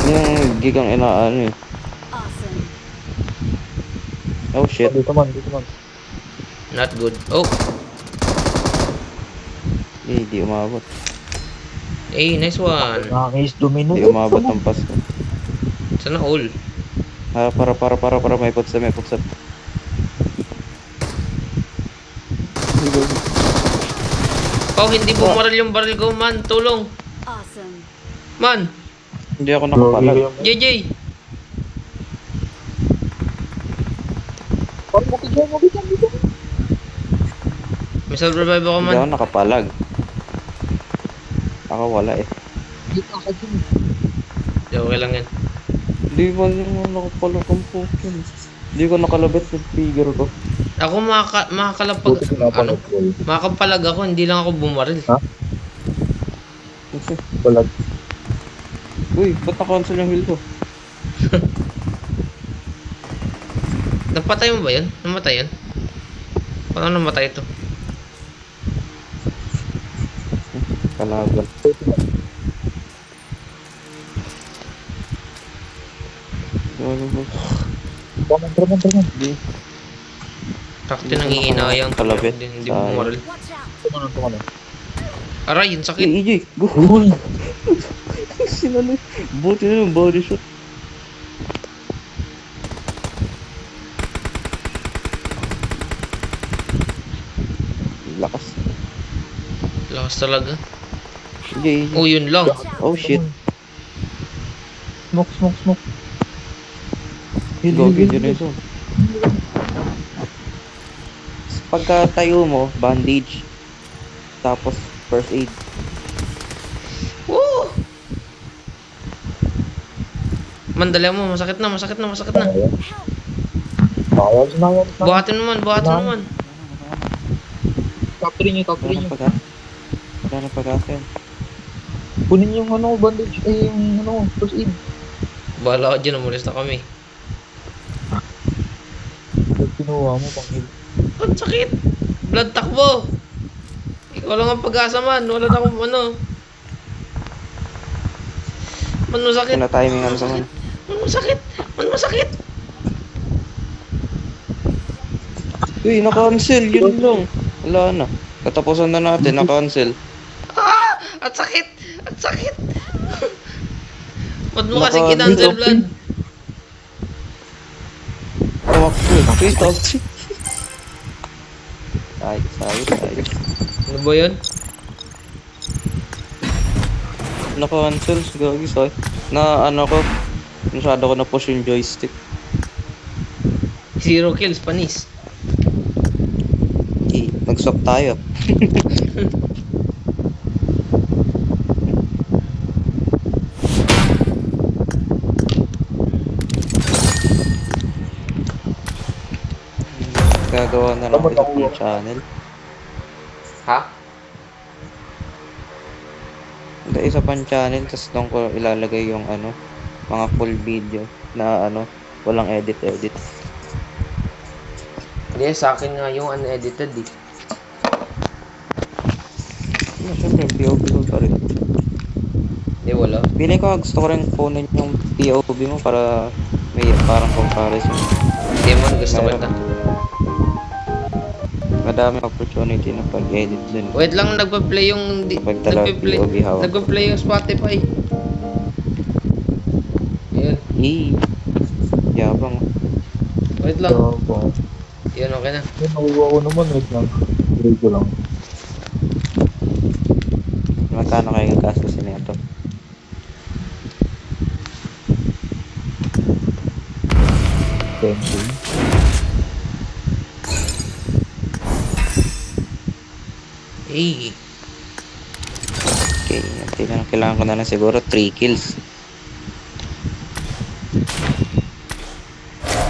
Yung gigang inaano eh. Awesome. Oh shit. Dito man. not good. Oh, Di umabot. hey, nice one. Nakakis domino. Di umabot ang pass ko. Sana all. Para, may putsap. Oh, hindi bumaril yung baril ko, man. Tulong. Awesome. Man, Hindi ako nakapalag. JJ. May self-revive ako, Hindi ako man. nakapalag. Ako wala eh. Di, okay lang yan. Hindi ba naman nakapalag ang pukin? Hindi ko nakalabit yung figure ko. Ako makakalapag, ano? Makakapalag ako, hindi lang ako bumaril. Ha? Balag. Uy, ba't na-cancel yung heal ko? Napatay mo ba yun? Namatay yun? Paano namatay ito? Kalaban. Traman. Hindi. Takti nangihinayang. Kalabit. Hindi Sayang. bumaril. Watch out. Tumano. Aray, yung sakit. EJ, go! Sinalo. Buti na yung body shot. Lakas. Lakas talaga. EJ. Oh, yun lang. Oh shit. Smoke. Go, yun yung zone. Pagka tayo mo, bandage. Tapos first aid. Woo! Mandali mo, masakit na. Bawal. Buhatin mo man. Top 3 nyo. Wala na pag-asa yan. Kunin yung ano, bandage. Yung ano, first aid. Bahala ka dyan, umulis na kami. Pag kinuha mo, pang heal. Ang sakit! Blood takbo! Ikaw lang ang pag-asa man, wala na akong ano. Man, masakit! Tinatimingan sa man. Man, masakit! Uy, na-cancel. Yun lang. Wala na. Katapusan na natin. Na-cancel. Ah! At sakit! Ba't mo kasi Naka- kinancel, Vlad? Uy, top 3. Ayos. Ano ba yun? Naka-cancel, gagi sa na ano ko, masyado ko na-push yung joystick. 0 kills, panis. Nag-swap tayo. Gagawa na lang isa pang channel. Ha? Hindi, isa pang channel, tapos doon ko ilalagay yung ano, mga full video na ano, walang edit. Hindi, sa akin nga yung unedited eh. Siyempre, POV ko pa rin. Hindi, wala. Pili ko, gusto ko rin kunin yung POV mo para may parang comparison. Hindi man, gusto ko na. Madami opportunity na pag-edit dun. Wait lang, nagpa-play yung... Pagtala, POV hawak. Nagpa-play yung Spotify. Yun. Yabang. Wait lang. So, Yun, okay na. yung nakuha ko naman, wait lang. Break ko lang. Magkano kayo gastusin nito? Thank you. Hey. Okay, kailangan ko na lang siguro 3 kills.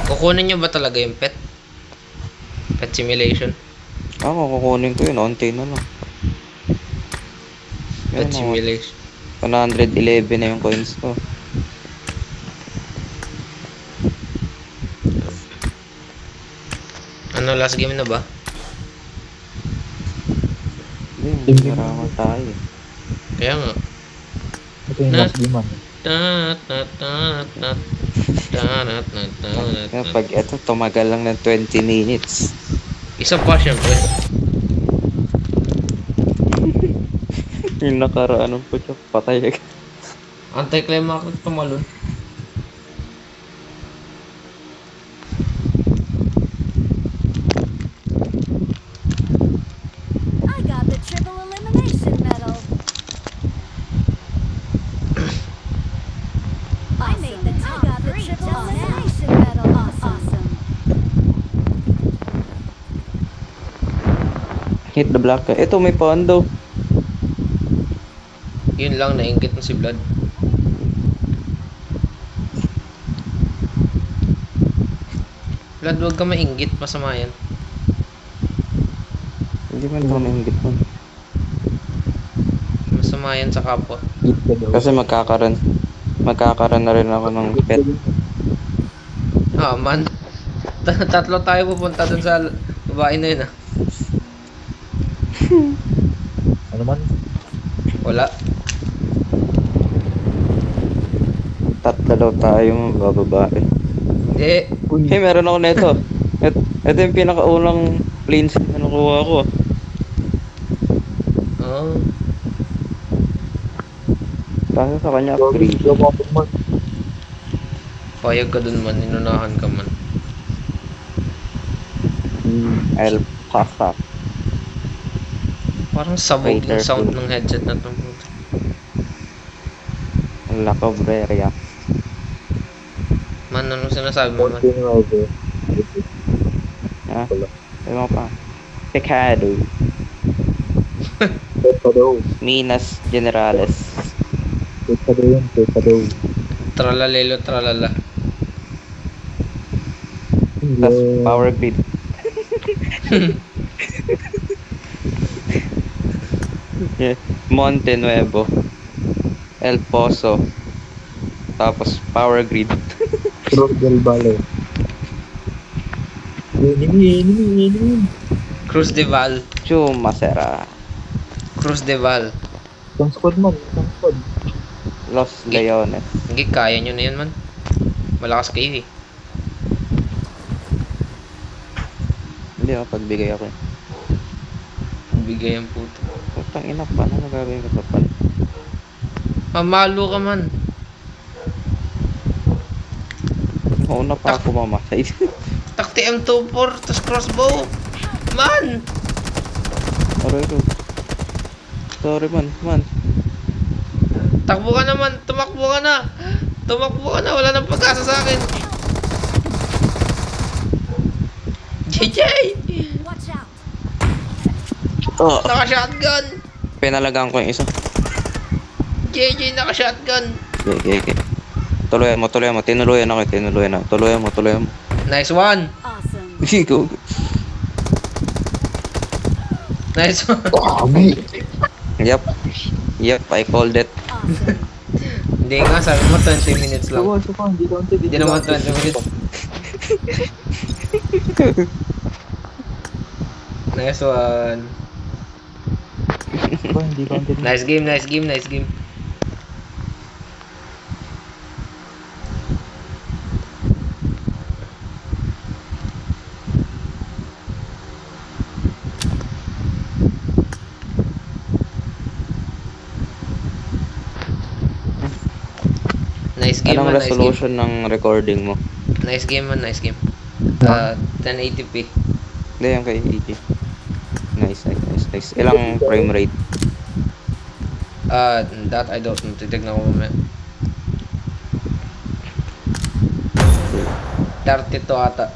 Kukunin nyo ba talaga yung pet? Pet simulation? Ako, kukunin ko yun. Onti na lang. Pet Yun, simulation. 111 na yung coins ko. Ano, last game na ba? Hindi, marama tayo. Kaya nga. Ito yung last game, man. Kaya pag ito, tumagal lang ng 20 minutes. Isa pa syempre. Yung nakaraan po siya, patay agad. Anti-climactic tumalon. I got the triple elimination medal. I made the top three triple elimination medal. Awesome. Hit the block. Ito, may pondo. Yun lang, nainggit na si Vlad. Vlad, huwag ka mainggit, masama yan. Hindi man daw nainggit mo. Masama yan sa kapwa. Hit ka daw. Kasi magkakaroon na rin ako ng pet. Ah, man. Tatlo tayo pupunta dun sa babae na yun ah. Ano man? Wala. Tatlo daw tayo mabababae. Hindi. Hey, meron ako nito. Ito yung pinakaunang planes na nakuha ko. Oh. Kasi sa kanya, free. Man. Payag ka dun man, inunahan ka man. El Pasa. Parang sabog yung Waiter sound food. ng headset na to. La Cabrera. Man, anong sinasabi mo man? Continuover. Ha? Ewan pa. Pecado. Hit ka daw. Minas Generales. Hit ka daw yun. Hit ka daw. Tralalelo, tralala. Tas Power Grid. Yeah. Monte Nuevo. El Poso. Tapos Power Grid. Cruz del Valle. Enemy. Cruz de Val. Chumacera. Cruz de Val. Isang squad man. Isang squad. Los Leones. Hindi, kaya nyo na yun man. Malakas kayo eh. Hindi ako pagbigay ako. Bigay ang puto. Putang ina pa. Ano magagawin ko pa pala? Mamalo ka man. Mauna pa ako mamatay. Takti M24, tas crossbow. Man! Aray ko. Sorry man. Takbo ka naman, tumakbo ka na. Tumakbo ka na, wala nang pag-asa sa akin. JJ! Watch out. Oh, Naka-shotgun! pinalagaan ko yung isa. JJ, naka-shotgun! Okay. Tuloyan mo. Tinuluyan ako. Tuloyan mo. Nice one! Awesome. Go. Nice one! Yep, I called it. Awesome. Hindi nga, sabi mo 20 minutes lang. Hindi naman 20 minutes. Nice one. Nice game. Nice game Anong man, nice game. resolution ng recording mo? Nice game. 1080p. Hindi, yung kay EG. Nice. Ilang frame rate? That I don't know. Titignan ko mamaya. 32 ata.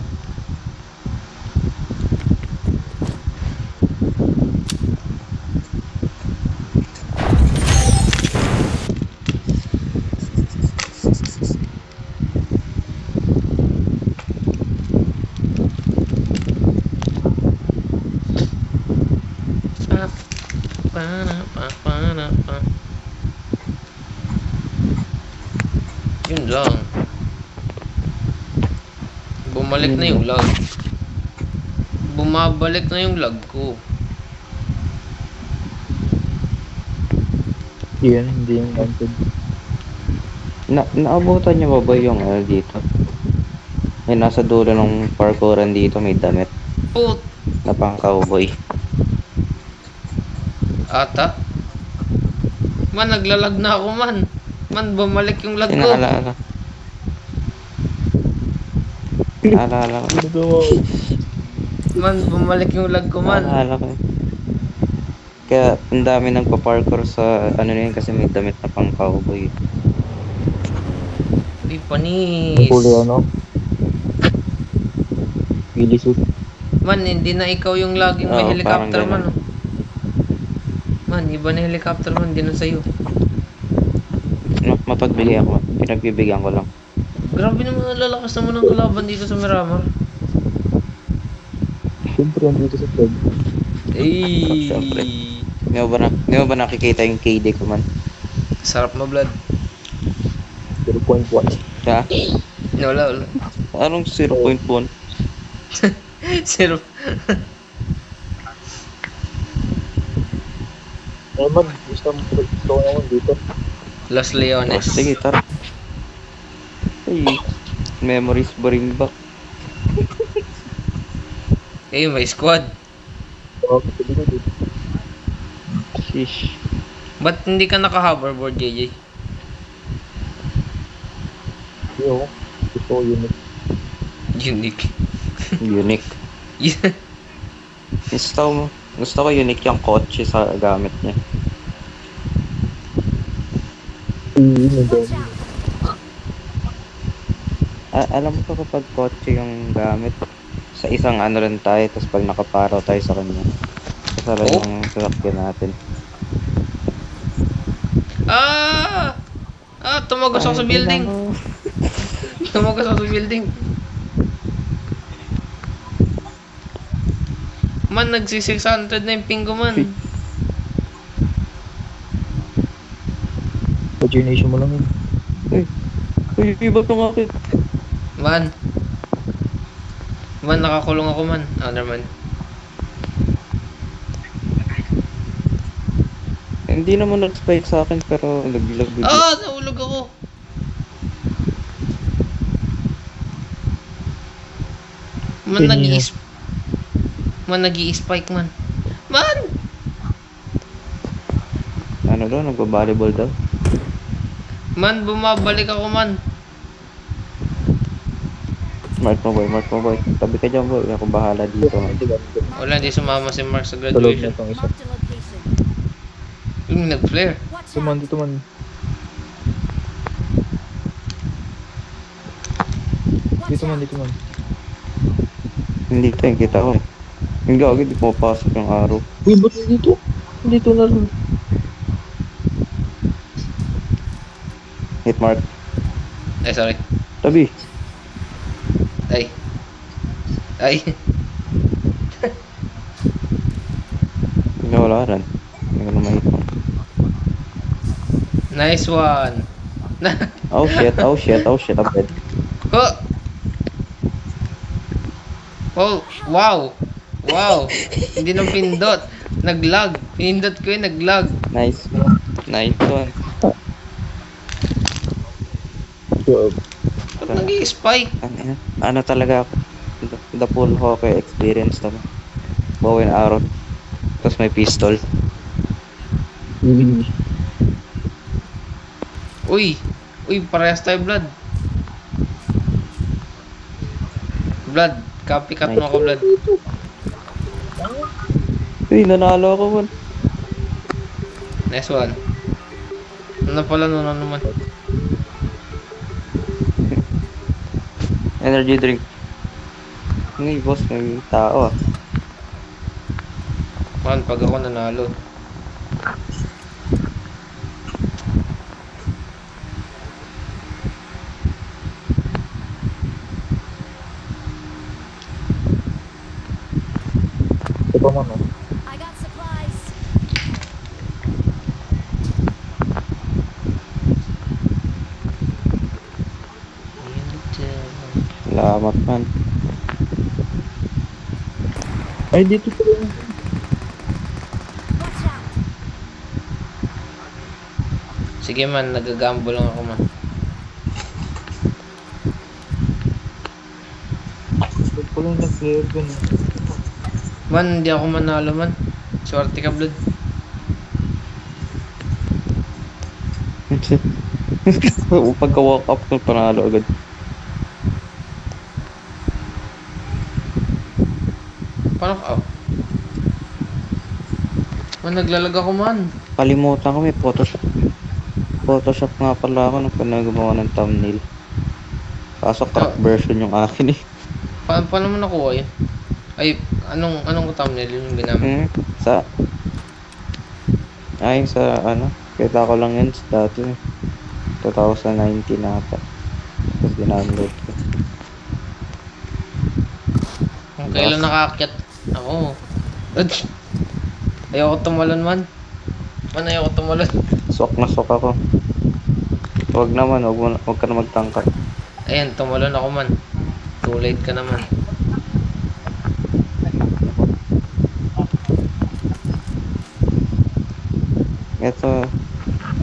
Yun lang. Bumalik na yung lag. Bumabalik na yung lag ko. Yun, hindi yung wanted. Naabutan niyo ba yung dito? May nasa dulo ng parkouran dito, may damit Put! na pang cowboy. Ata? Man, naglalag na ako man. Man, bumalik yung lag ko. Naalala ko. Man, bumalik yung lag ko man. Naalala ko. Kaya ang dami nagpa-parkour sa ano na yun kasi may damit na pang cowboy. Uy, panis. Gilisod. Man, hindi na ikaw yung laging may Oo, helicopter parang man. Oh. Man, iba na helicopter man, hindi na sa'yo. Mapagbigay ako. Pinagbibigyan ko lang. Grabe naman ang lalakas naman ng kalaban dito sa Miramar. Siyempre, andito sa club. Siyempre. Di mo ba nakikita yung KD ko man? Sarap mo, blood. 0.1. Ha? Wala. Anong 0.1? Zero. Man, gusto ko naman dito. Los Oh, Leones. sige, tara. Ay, memories bring back. Eh, may squad. Sheesh. Ba't hindi ka naka-hoverboard, JJ? Yo, gusto ko yun. Unique. Unique. Gusto ko unique yung kotse sa gamit niya. Watch out. Alam mo ko kapag kotse yung gamit, sa isang ano rin tayo, tapos pag nakaparaw tayo sa kanya, kasala Oh. yung sasakyan natin. Tumagos ako sa building. Tumagos ako sa building. Man, nagsi-600 na yung pinggo man. Imagination mo lang yun. Uy, iba tumakit. Man, nakakulong ako man. Never mind. Hindi naman nag-spike sa akin pero naglag bigla. Nahulog ako. Man, nag-i-spike man. Man! Ano daw, nagba-volleyball daw. Man, bumabalik ako man. Mark mo boy. Tabi ka dyan boy. Ako bahala dito. Man. Wala, hindi sumama si Mark sa Sa loob na graduation. itong isa. Marked a location. Yung nag-flare. Watch Dito man, out. dito man. Watch Dito man, out. dito man. Hindi ito yung kita ko. Yung gagi, di pumapasok yung araw. Uy, ba't dito? Dito na rin. Hit mark. Ay, sorry. Tabi. Ay. Ay. Hindi wala rin. Hindi ko na ma-hit mark. Nice one. Oh shit. I'm dead. Huh! Oh, wow. Wow. Hindi nang pindot. Nag-lag. Pindot ko yun, nag-lag. Nice one. Ba't nag-i-spike? Ano talaga ako? The full hockey experience naman. Bow and arrow. Tapos may pistol. Uy, parehas tayo, Blood. Blood, copycat mo ako, Blood. Uy, nanalo ako man. Nice one. Ano pala nun naman? Energy drink. Ngay, boss, may tao ah. Man, pag ako nanalo. Ito pa man, oh. I got supplies. Salamat man. Ay, dito pa lang. Watch out. Sige man, nagagambo lang ako man. Ito pa lang nag-player dun. Man, hindi ako manalo man. Swerte ka, Blood. Pagka walk up ko, panalo agad. Paano ka? Man, naglalag ako man. Kalimutan ko, may Photoshop. Photoshop nga pala ako nung panagawa ng thumbnail. Kaso crack version yung akin eh. Paano mo nakuha yun? Ay, anong thumbnail yung ginamit? Sa ano, kita ko lang yun sa dati eh. 2019 na ata. Tapos dindownload ko. Kung kailan nakaakyat ako. Ayoko tumalon man. Man, ayoko tumalon. Sok na sok ako. Huwag naman, huwag ka na magtangka. Ayan, tumalon ako man. Too late ka naman.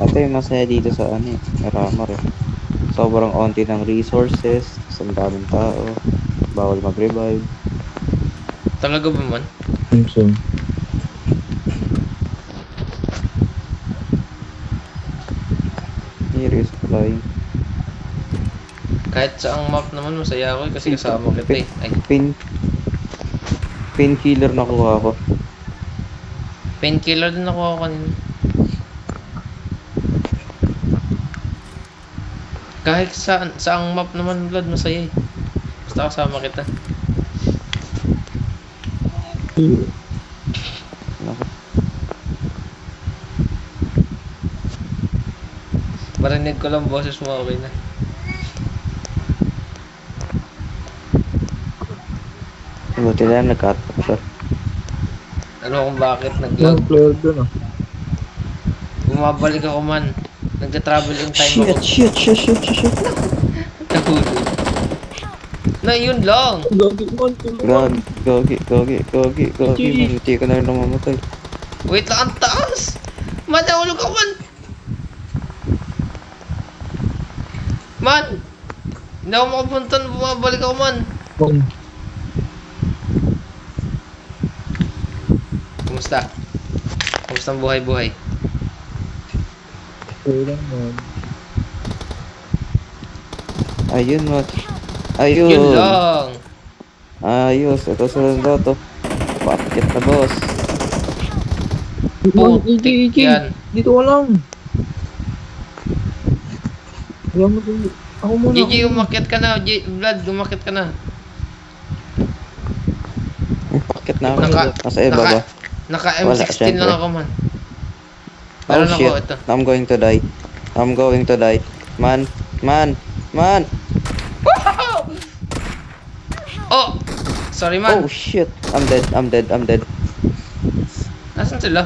Ito yung masaya dito sa ano eh, Miramar eh. Sobrang onti ng resources, ang daming tao, bawal mag-revive. Talaga ba man? So, Here is flying. Kahit sa ang map naman, masaya ako eh, kasi kasama kita eh. Ay, Painkiller nakuha ko. painkiller din ako kanina. Kahit sa ang map naman, Blood, masaya eh. Basta kasama kita. Naku. Marinig ko lang boses mo, okay na. Buti na nag-cut siya. Ano kung bakit nag-lag? yung player dun, oh. Bumabalik ako man. Nagka-travel in time ako. Shit. Nahulog. Na yun lang. Gagi man, tulungan. Gogi. Hindi ka na rin namamatay. Wait lang, ang taas! Man, nahulog ako man! Man! Hindi ako makapunta na bumabalik ako man. Kumusta? Kumusta ang buhay-buhay? Okay lang man. Ayun, what? Ayun. Yun lang. Ayos. Ito sunod to. Bakit na, boss? Putik yan. Dito ka lang. Kaya mo ako muna. GG, umakyat ka na. Vlad, umakyat ka na. Bakit na ako? Naka- Nasa iba ba? Naka Wala, M16 syempre. lang ako man. Oh Meron ako shit. ito. I'm going to die. I'm going to die. Man. Oh! Sorry man. Oh shit. I'm dead. Nasaan sila?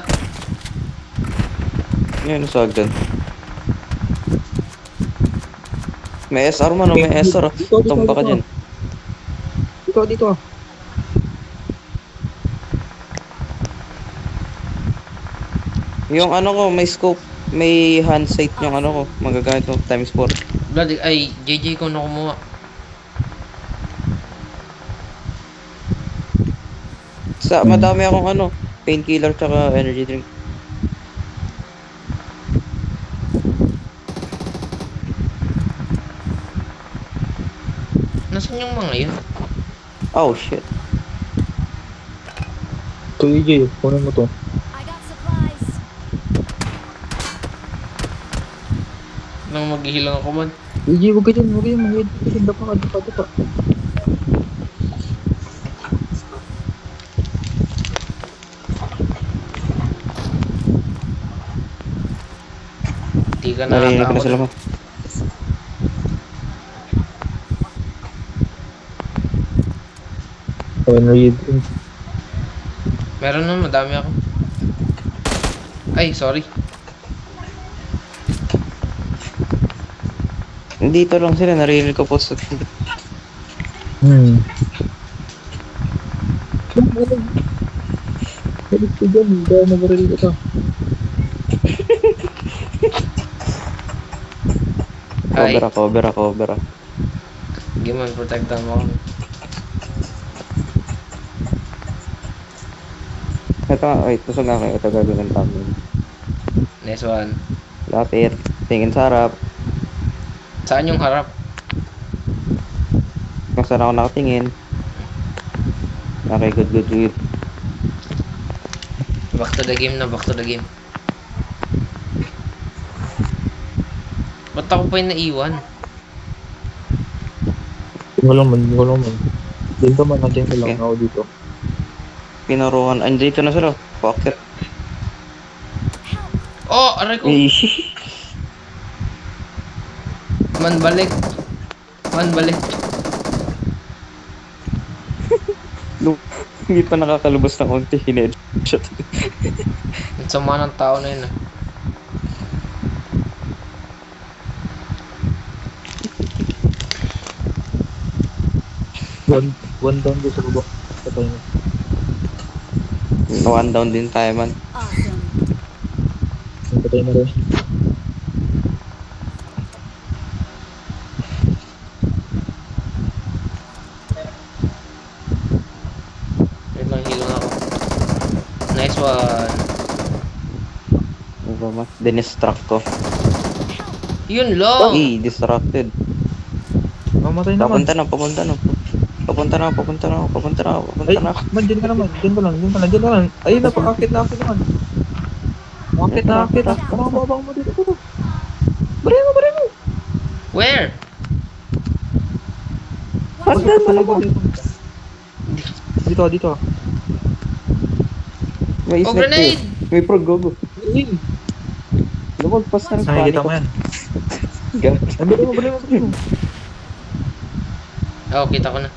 Yun, nasag dun. May SR man o may SR. Tumpa ka dyan. Dito. Yung ano ko, may scope. May hand sight yung ano ko. Magagamit mo times 4. Vlad, ay, JJ ko na kumuha. Madami akong ano, painkiller tsaka energy drink. Nasaan yung mga yun? Oh shit. Ito, EJ. Kunin mo to. I got supplies. Nang maghihilang ako man. EJ, huwag ka dyan. Mag-edit ka dyan. Dapa. Di ka Narinig ko na nakakaakot. sila mo. Read. Meron na, madami ako. Ay, sorry. Dito lang sila, narinig ko po sa... Balik ko dyan. Dahil nabaril ko to. Ay, Cover ako. hindi man, protektan mo ako. Ito, wait, tusog nga kayo. Ito gagawin namin. Nice one. Lapit, tingin sa harap. Saan yung harap? Kung saan ako nakatingin. Okay, good. Back to the game. Ba't ako pa yung naiwan? Wala man. Dito man. Nandiyan ka lang. Okay. Ako dito. Pinaruhan. Andito na sila. Pocket. Oh, aray ko! Man, balik. Hindi pa nakakalubos ng unti. Hined-shot. Ang sama ng tao na yun ah. One down doon sa baba. Patay mo. One down din tayo man. Awesome. Patay na rin. Wait lang, hilo na ako. Nice one. Ano ba man? Dinistract ko. Yun lang! Distracted. Mamatay naman. Papunta na. Ay, man, dyan ka naman. Dyan ka lang. Ayun na, pakakit na akit naman. Akit na. Babang mo dito. Bari mo. Where? Dito. May Oh, snipe grenade! eh. May prog, go. Lumagpas na ng Nakikita mo yan. Bari mo. Oh, kita ko na.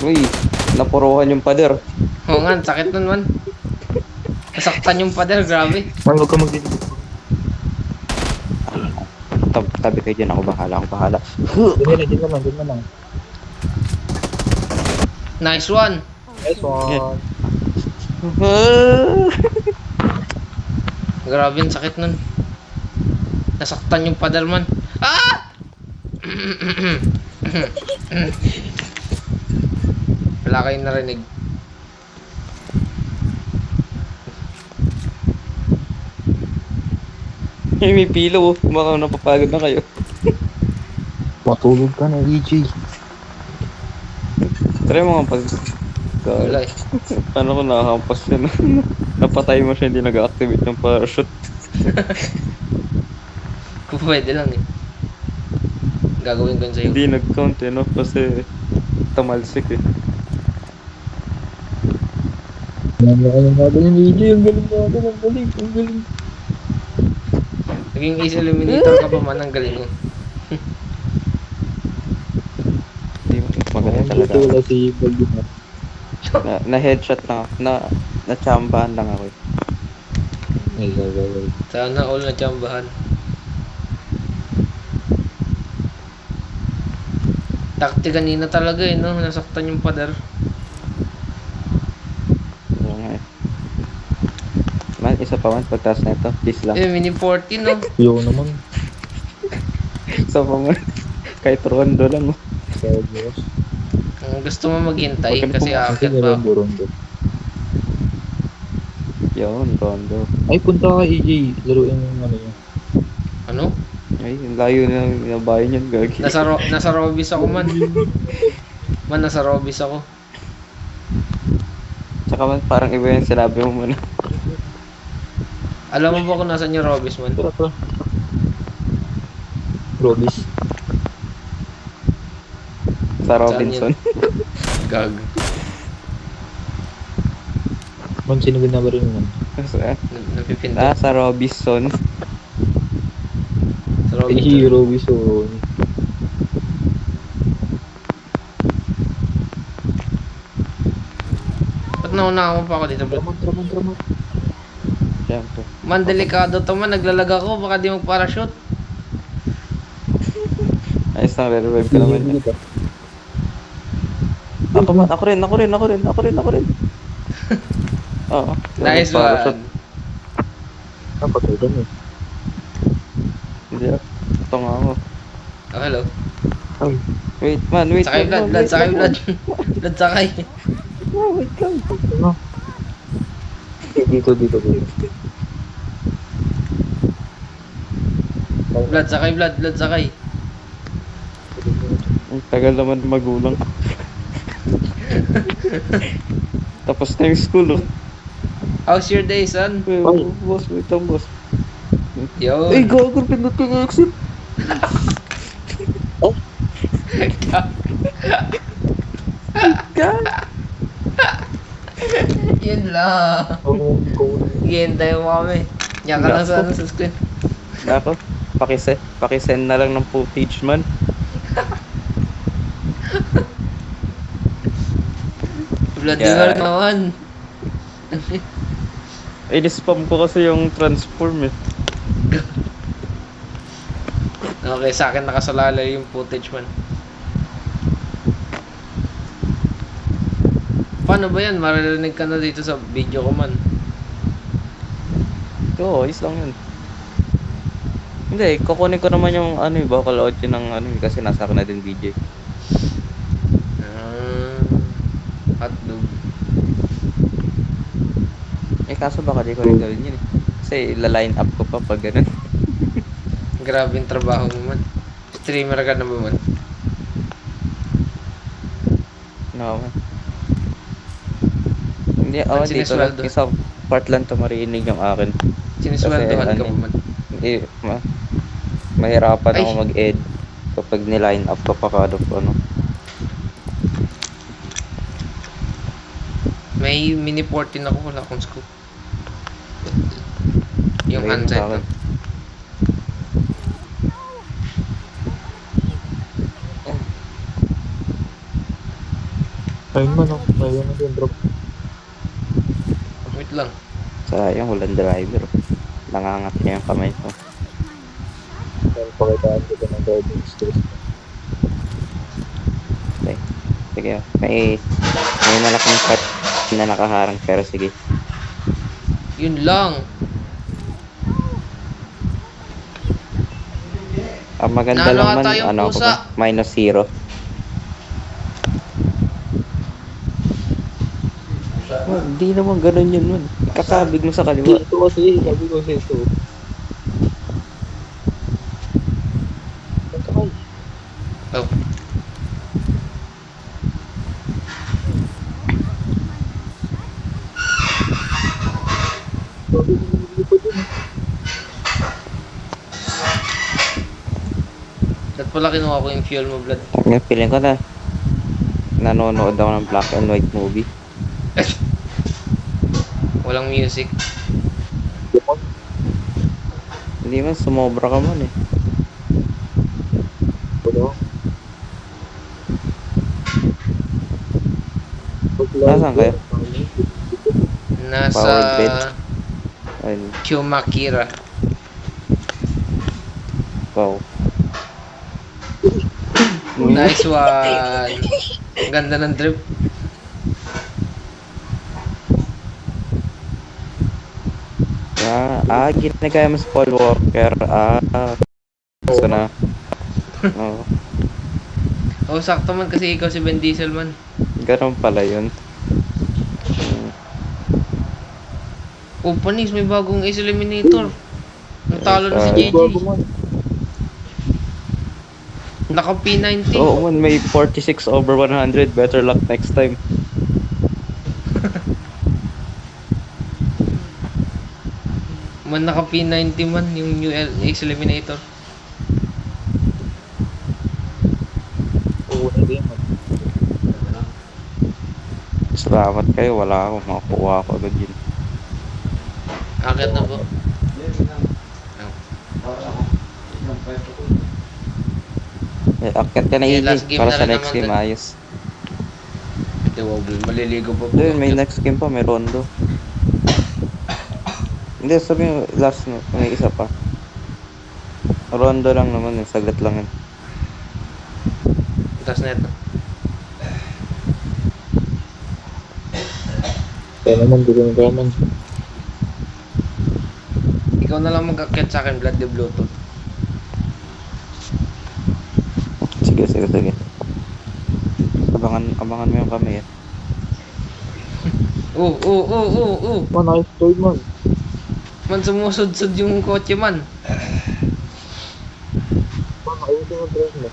Uy, napuruhan yung pader. Oo nga, sakit nun man. Nasaktan yung pader, grabe. Man, huwag ka mag-dito. Tabi kayo dyan, ako bahala. Dyan ka lang. Nice one! Nice one. Grabe yung sakit nun. Nasaktan yung pader man. Ah! Wala kayong narinig. May pilo, baka napapagod na kayo. Matulog ka na, EJ. Try mo nga pag... Wala eh. Paano ko nakakampas yun? Napatay mo siya, hindi nag-activate yung parachute. Kung pwede lang eh. Gagawin ko yun sa'yo. Hindi nag-count eh, no? Kasi tamalsik eh. Ang galing ni EJ, ang galing natin, ang galing, ang galing. Naging ace eliminator ka pa man, ang galing mo. Hindi, magaling talaga. Dito wala si Baldinar. Na-headshot lang ako. Na-chambahan lang ako eh. Ay. Sana all na tsambahan. Takti kanina talaga eh, no? Nasaktan yung pader. Oo nga eh. Man, isa pa man, pagtaas na ito. Please lang. Eh, mini 40, no? Yo naman. Isa pa man. Kahit rondo lang. Oh. Serbios. Kung gusto mo maghintay, Huwag ka na kasi Kasi aakyat pa ako. rondo. Yun, rondo. Ay, punta ka EJ. Laruin yung ano yun. Ano? Ay, ang layo na ng bahay niyan, gagi. Nasa Robis ako man. Man, nasa Robis ako. Tsaka man, parang iba yung sinabi mo muna. Alam mo ba kung nasan yung Robis man? Tara. Robis. Sa Robinson. Gag. Man, sino ba rin man? Napipinta. Sa Robinson. Sa Ay, Robis. Robinson. Ba't nauna mo pa ako dito, bro? Traman. Siyempre. Man, delikado to man. Naglalag ako. Baka di mag-parachute. Ayos lang, re-revive ka naman yan. Ako rin. Oo. Nice Parachute. one. Napatay ka na. Hindi ah. Ito nga ako. Oh, hello. Ay, Wait man, wait. Sakay, man, Vlad. Sakay, wait, Vlad. Vlad, sakay. Wait lang. ano? Dito. Vlad, sakay, Vlad. Vlad, sakay. Ang tagal naman magulang. Tapos na yung school oh. How's your day, son? Boss, wait lang boss. Yo. Ay, gago, pindot ko yung exit. God. Yun lang. Hihintay mo kami. Yan ka lang sa, sa screen. Ako, pakisend na lang ng footage man. Vlad, Yeah. naman. In-spam ko kasi yung transform eh. Okay, sa akin nakasalalay yung footage man. Paano ba yan? Maririnig ka na dito sa video ko man. Oo, ayos lang yun. Hindi, kukunin ko naman yung ano eh, vocal audio ng ano eh, kasi nasa akin na din video. Hotdog. Eh kaso baka di ko rin gawin yun eh. Kasi ila-line up ko pa pag ganun. Grabe yung trabaho mo man. Streamer ka na ba man? No, man. Hindi, oh, Ang dito lang. sinisweldo. Isang part lang to marinig yung akin. Sinisweldohan ka ano, ba man? Eh, mahirapan Ay. ako mag-ed kapag niline up ko pa kada po, ano. May mini 14 ako, wala akong scope. Yung Ayun, handset sa akin. lang. ayun man, oh. Ayun na din, drop. Wait lang. Sayang, walang driver. Nangangat niya yung kamay ko. Dahil pakitaan ko ng driving skills. Okay. Sige, may malaking part na nakaharang pero sige. Yun lang. Ang maganda Naano lang nga man, tayong ano ako pusa? ba? -0. Hindi naman ganun yun man. Ikakabig mo sa kaliwa. Ito kasi, sabi ko kasi ito. Ba't pala kinuha ko yung fuel mo, Vlad? Ngayon, feeling ko na nanonood ako ng black and white movie. Walang music. Hindi man, sumobra ka man eh. Nasaan kayo? Nasa Powered bed. Ayun, Chumakira. wow. Nice one. Ganda ng drip. Ginagaya mo sa Paul Walker. Gusto na. Oo, Oh, sakto man kasi ikaw si Ben Diesel man. ganun pala yun. Oh, panis, may bagong Ace Eliminator. Natalo na si Yes, JJ. Naka P90. Oo man, may 46 over 100. Better luck next time. Man, naka P90 man yung new Ace Eliminator. Salamat kayo, wala ako. Makakuha ako agad yun. Akit na po. Akyat ka na Okay, easy. last game Para na sa rin next naman game, din. ayos. Hindi, wag. Maliligo pa po. Doon, may next game pa, may rondo. Hindi, sabi mo, last na, may isa pa. Rondo lang naman, saglit lang yun. Tapos na ito. Kaya naman, bigyan ka naman. Ikaw na lang mag-akit sa akin, Blood the Bluetooth. Sige. Abangan mo yung kami, eh. Oh. Man, nice trade man. Man, sumusod-sud yung kotse man. Man, ayusin mo trade mo.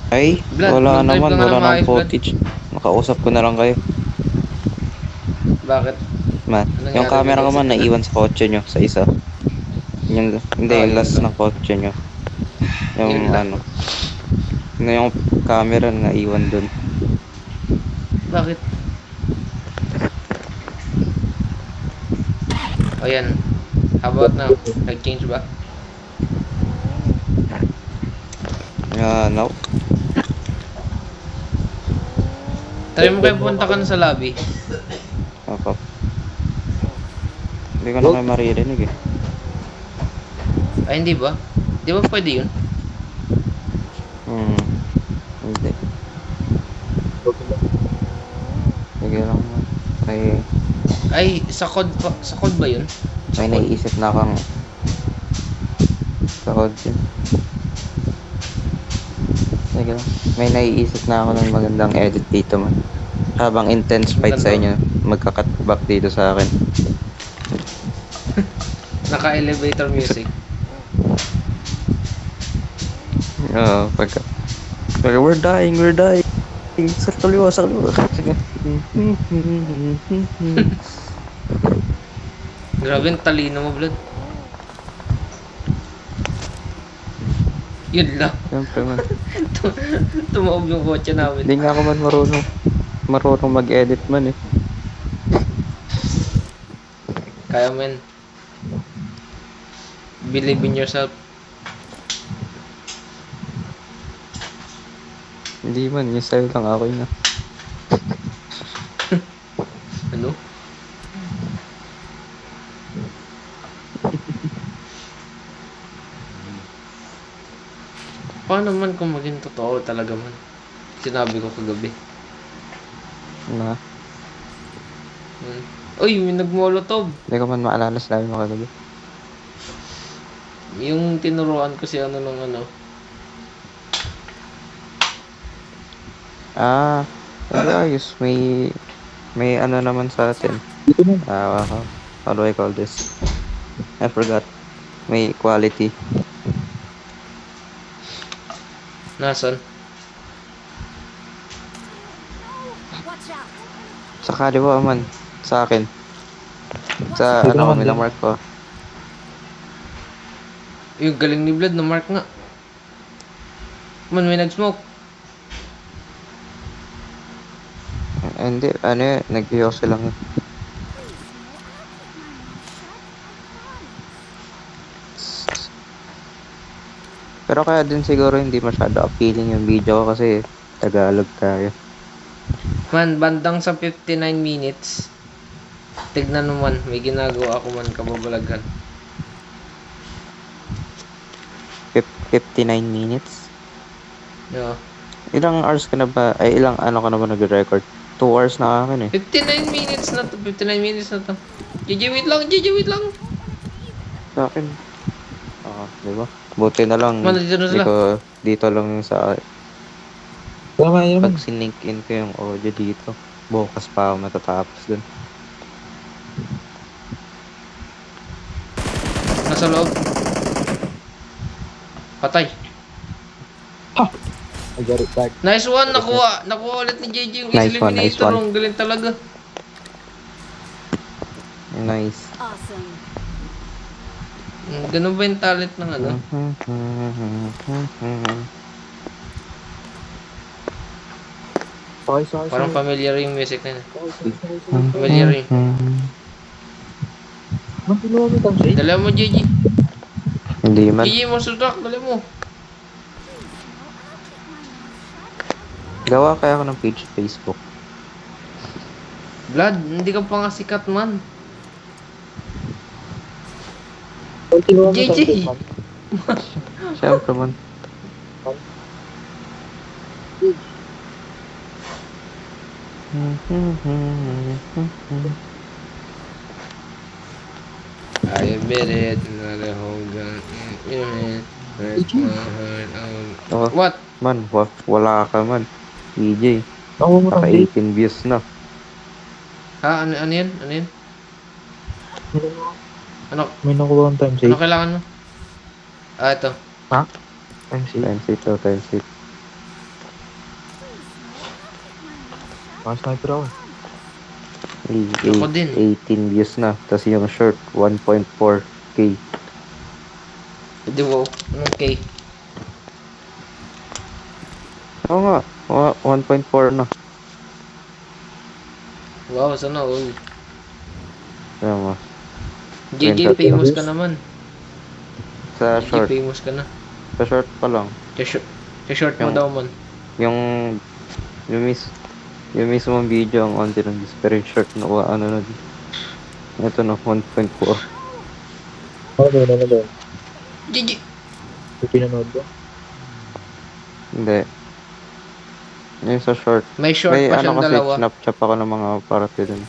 Ay, Vlad, wala mag-drive naman, ka nga wala ng nang maayos, Vlad. footage. Nakausap ko na lang kayo. Bakit? Man, Anong yung nangyari camera ko ulit? man, naiwan sa kotse nyo, sa isa. Yung, hindi, Ah, yung yun last lang. ng kotse nyo. Yung Yun lang. yung camera na naiwan dun. Bakit? O yan. How about now? Nag-change ba? No. Try mo kayo punta ka na sa lobby. Opo. Hindi ko na kayo maririnig eh. Ay, hindi ba? Di ba pwede yun? Hindi. Sige lang. Ay, sa code ba yun? May naiisip na akong sa audio. Sige lang. May naiisip na ako ng magandang edit dito man. Habang intense fight sa inyo, magka-cut back dito sa akin. Naka-elevator music. Oo, pagka we're dying. Sa kaliwa. Sige. Grabe, ang talino mo, Blood. Yun lang. Siyempre man. Tumaob yung kotse namin. Hindi nga ako man marunong mag-edit man eh. Kaya mo yan. Believe in yourself. Hindi man, yung style lang ako yun. Ano? Paano man kung maging totoo talaga man? Sinabi ko kagabi. Na, Uy, may nagmolotov. hindi ko man maalala sa labi mo kagabi. Yung tinuruan ko si ano ng ano. Hindi ayos. May ano naman sa atin. How do I call this? I forgot. May quality. Nasaan? Watch out. Sa kaliwa man, sa akin. Sa Dito ano, naman, may dito. mark ko. Yung galing ni Vlad, na-mark nga. Man, may nag-smoke. Hindi, ano yun, nag-yose lang yun. Pero kaya din siguro hindi masyado appealing yung video ko kasi Tagalog tayo. Man, bandang sa 59 minutes. Tignan mo man, may ginagawa ako man kababalaghan. 59 minutes? Yeah. Ilang hours ka na ba, ay ilang ano ka na ba nag-record? 2 hours na akin eh. 59 minutes na to, 59 minutes na to. JJ, wait lang, JJ, wait lang. Sa akin. Oo, di ba? Buti na lang, Man, dito na sila. dito lang yung sa, Tama, yun naman. pag sinink in ko yung audio dito. Bukas pa ako matatapos dun. Nasa loob. Patay. I got it back. Nice one, nakuha. Nakuha ulit ni JJ yung Nice one, nice eliminator. one. Ang galing talaga. Nice. Awesome. Ganun ba yung talent ng ano? Sorry. Parang familiar yung music na yun. Familiar yung. Man, tulungan mo tayo, Jay. Dala mo, JJ. Hindi man. JJ, monster truck. Dala mo. Gawa kaya ako ng page sa Facebook. Vlad, hindi ka pa nga sikat man. Tulungan mo tayo, JJ. Jay, man. Siyempre man. I bet it, not a hold on. Hurt my heart out. Oh, What? man, wala ka man. EJ, Nakuha mo naka tayo, Jay. 18 views na. Ha? Ano yan? Ano yan? Ano? May nakuha ang time, Jay. Ano kailangan mo? Ah, ito. Time, Jay. Times 8 times 8. Mga sniper ako. Ako din. 18 views na. Tapos yung short, 1.4k. Hindi, wow. Anong K? Oo nga, 1.4 na. Wow, sana all. Kaya mo. JJ, 20 famous views? ka naman. Sa JJ, short, famous ka na. sa short pa lang. Short mo Yung- daw man. Yung mismong video ang onti ng disparate short na ano na din. Ito na, 1.4. Ano doon? JJ! May pinanood ba? Hindi. Yung sa short. May short May pa ano siyang kasi, dalawa. snapchat ako ng mga parati dun.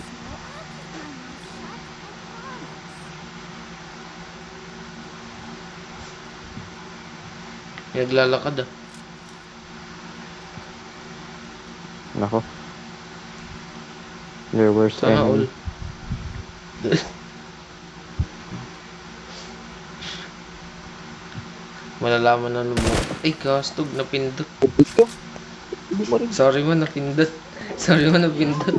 Naglalakad ah. Nako. There were Sana all. enemy. Malalaman na lumo. Ay, kastog, napindot. Ubit ka. Hindi mo rin. Sorry man, napindot. Sorry man, napindot.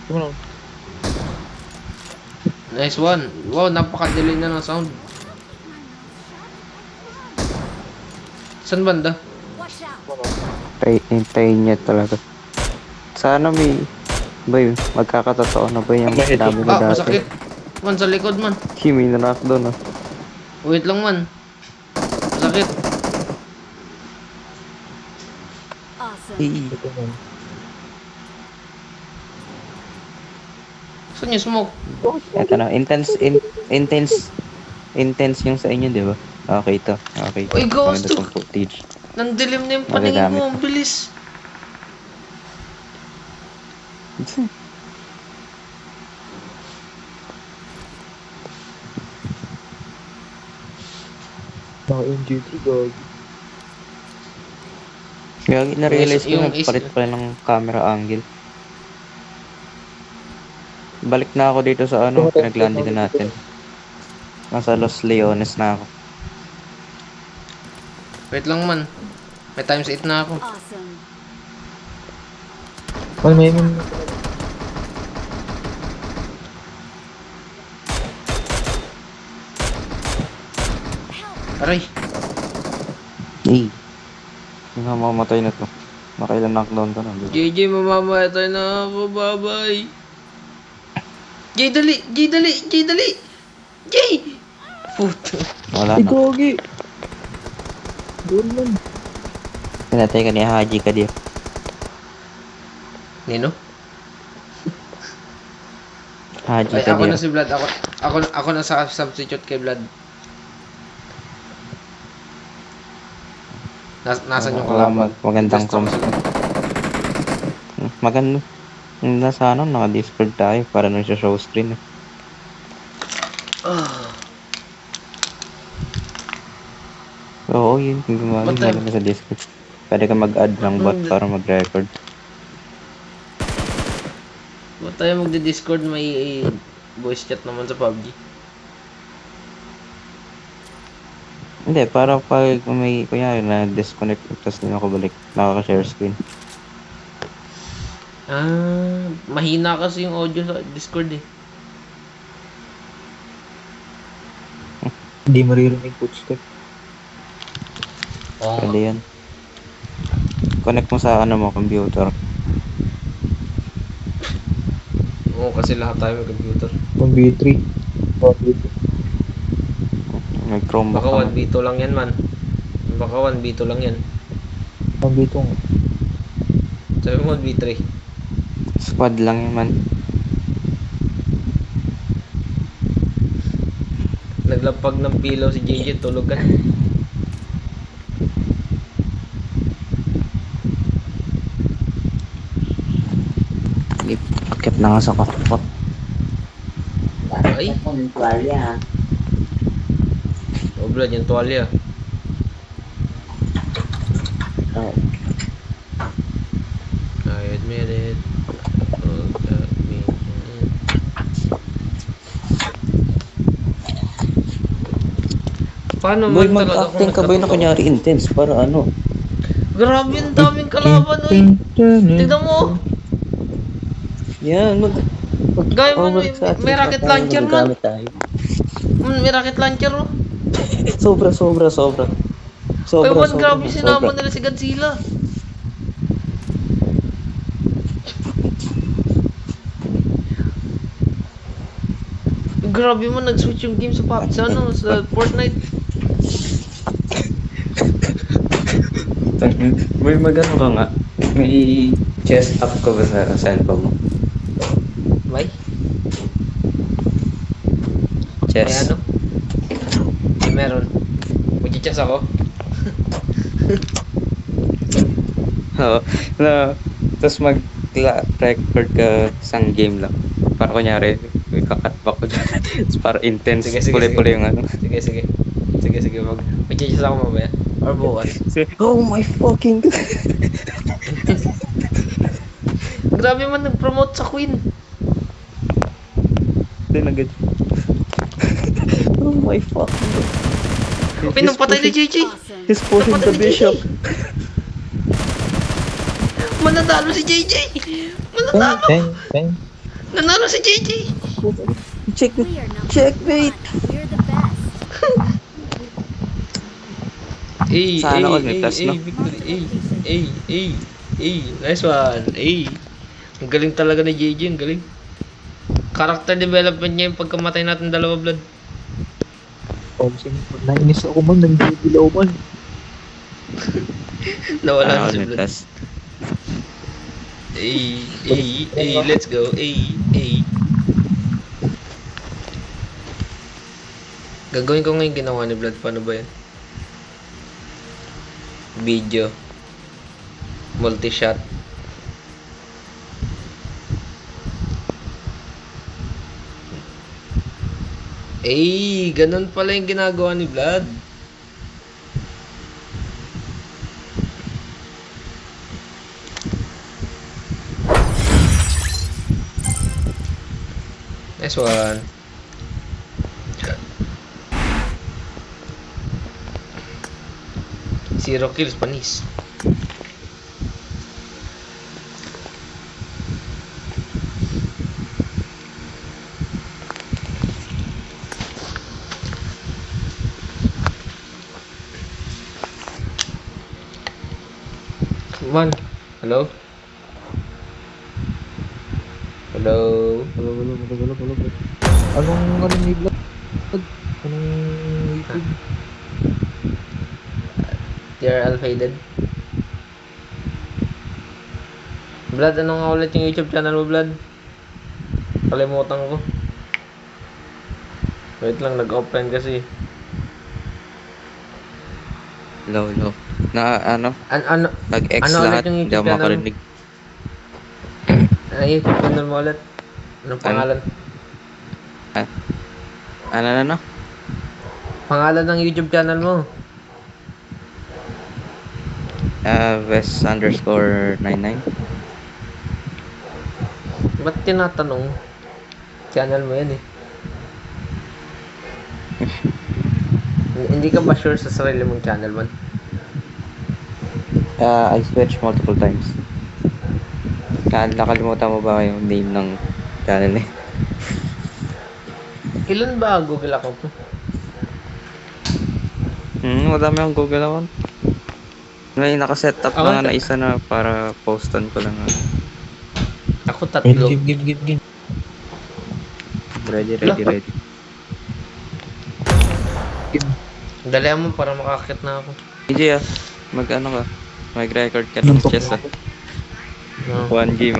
Ano? Nice one. Wow, napaka-delay na ng sound. Saan banda? Watch out. Hintayin niya talaga. Sana may... Bay, magkakatotoo na ba yung May hit. dami na Ah, dati? masakit. Man, sa likod man. Kimi na knock doon ah. Wait lang man. Masakit. Awesome. Ito man. Saan yung smoke? Eto na, intense yung sa inyo, di ba? Okay to. Okay to. Uy, ghost Maganda to. tong footage. Nandilim na yung paningin Magagamit mo. Ang bilis. Naka-NGT, dog. Kaya na-realize ko Yung na palit pa ng camera angle. Balik na ako dito sa ano, pinaglandingan natin. Nasa Los Leones na ako. Wait lang man. May times 8 na ako. Awesome. May Aray! Eh. Yung mamamatay na to. Nakailan knockdown ka na. di ba? JJ, mamamatay na ako. Bye-bye. Jay, dali! Jay, dali! Jay, dali! Jay! Puto. Wala Ay, na. gogi! Doon man. Pinatay ka ni Haji ka di. Nino? Haji Ay, ka ako di. na si Vlad. Ako na sa substitute kay Vlad. Nasaan yung kalaban? Magandang Gusto ko comms. Maganda. Nasa ano, naka-discord tayo para nung sa show screen. Eh. Ah. Oo, yun. Gumagin What time? maganda sa discord. Pwede ka mag-add ng bot para mag-record. Ba't tayo magdi-discord? May voice chat naman sa PUBG. Hindi, para pag may, kunyari na-disconnect, tapos din ako balik, nakaka-share screen. Ah, mahina kasi yung audio sa Discord eh. Hindi maririnig footstep. Oo Pwede yan. Connect mo sa ano mo, computer. Oo, kasi lahat tayo may computer. Pang B3. Pang B3. May Chromebook Baka ka 1v2 lang yan man. Baka 1v2 lang yan. Pang B2 nga. Sabi mo 1v3. Squad lang yun man. Naglapag ng pillow si JJ, tulog ka na. Akit na nga sa kakot. Ay. Ako ng tuwalya ha. Oh, Vlad, yung tuwalya. Oh. I admit it. Oh, admit it. Paano Boy, man talaga mag-acting ka ba yun na kunyari intense para ano? Grabe, ang daming kalaban, oy. Tignan mo. Yan, Gaya mo, may rocket launcher man. tayo. May rocket launcher, oh. Sobra. Ay, man, grabe sinama nila si Godzilla. Grabe man, nag-switch yung game sa sa Fortnite. May magano ka nga. May chest up ka ba sa cellphone mo? May? May Chest. ano? May meron. Mag-chess ako. Oo. Tapos mag-record ka isang game lang. Para kunyari, may kakatback ko dyan. Tapos para intense. Sige. Puli-puli yung ano. Sige. Mag-chess ako mamaya. Or bukas. Oh my fucking god. Grabe man, nag-promote sa Queen. Then agad. Oh my fucking god. Pinapatay ni JJ. Awesome. He's pushing the Napatay ni JJ. bishop. Mananalo si JJ. Mananalo. Bang. Nanalo si JJ. Check, We are number checkmate. one. We're the best. Sana all may plus, no? Victory. Nice one. Ang galing talaga ni JJ, ang galing. Character development niya yung pagkamatay natin dalawa, Blood. Oh, sige. Nainis ako man. Nagbibilaw man. Nawala na Sana all si may Blood. plus. Let's go. Gagawin ko ngayon ginawa ni Blood. Paano ba yan? Video. Multi-shot. Ganun pala yung ginagawa ni Vlad. Nice one. Zero kills, panis. Man, hello? Hello? Wala. Anong may vlog? Anong YouTube? TRL faded. Blood, ano nga ulit yung YouTube channel mo, Blood? Kalimutan ko. Wait lang, nag-open kasi. Low. Na ano, Ano nag-X Ano ulit lahat, yung hindi YouTube ako channel? makarinig. ano yung YouTube channel mo ulit? Anong pangalan? Ano? Pangalan ng YouTube channel mo? West_99. Ba't tinatanong? Channel mo yan eh. Hindi ka ba sure sa sarili mong channel man? I switched multiple times. Nakalimutan mo ba yung name ng channel eh? Ilan ba Google account mo? Madami akong Google account. May nakaset up Ako, na isa na para postan ko lang. Ako tatlo. Give. Ready. Dalihan mo para makakit na ako. DJ mag-ano ka? Mag-record ka ng chess No. 1 game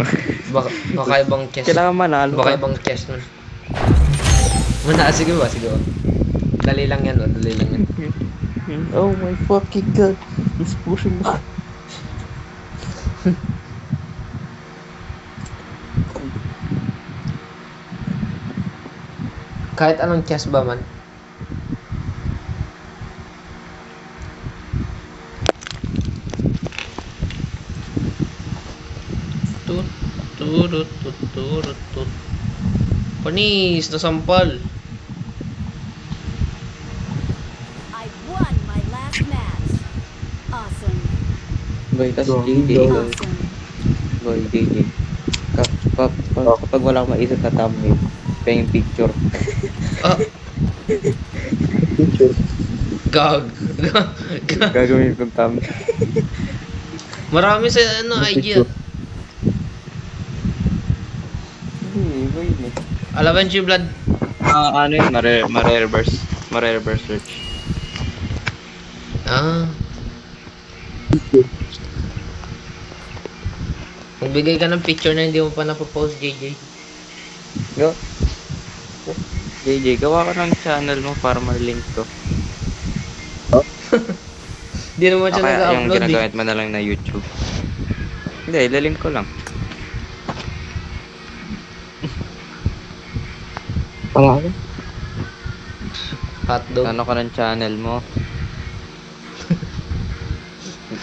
Baka ibang chest. Kailangan manalo Baka ka. ibang chest man. Sige ba? Dali lang yan. Oh my fucking god. He's pushing back. Kahit anong chest ba man. Tut. Panis, nasampal. I won my last match. Awesome. Boy, tas Go, JJ. go. Awesome. Boy, JJ. Kapag wala akong maisip na thumbnail, kaya yung picture. Ah, gag. Gagawin kong thumbnail. Marami sa idea. Boy. Alaban si Blood. Ano yun? Mare-reverse search. Magbigay ka ng picture na hindi mo pa napopost, JJ. Go. JJ, gawa ka ng channel mo para ma-link ko. Hindi naman siya Kaya yung nag-upload eh. ginagamit mo na lang na YouTube. Hindi, ilalink ko lang. Wala ako. Hotdog. Ano ka ng channel mo?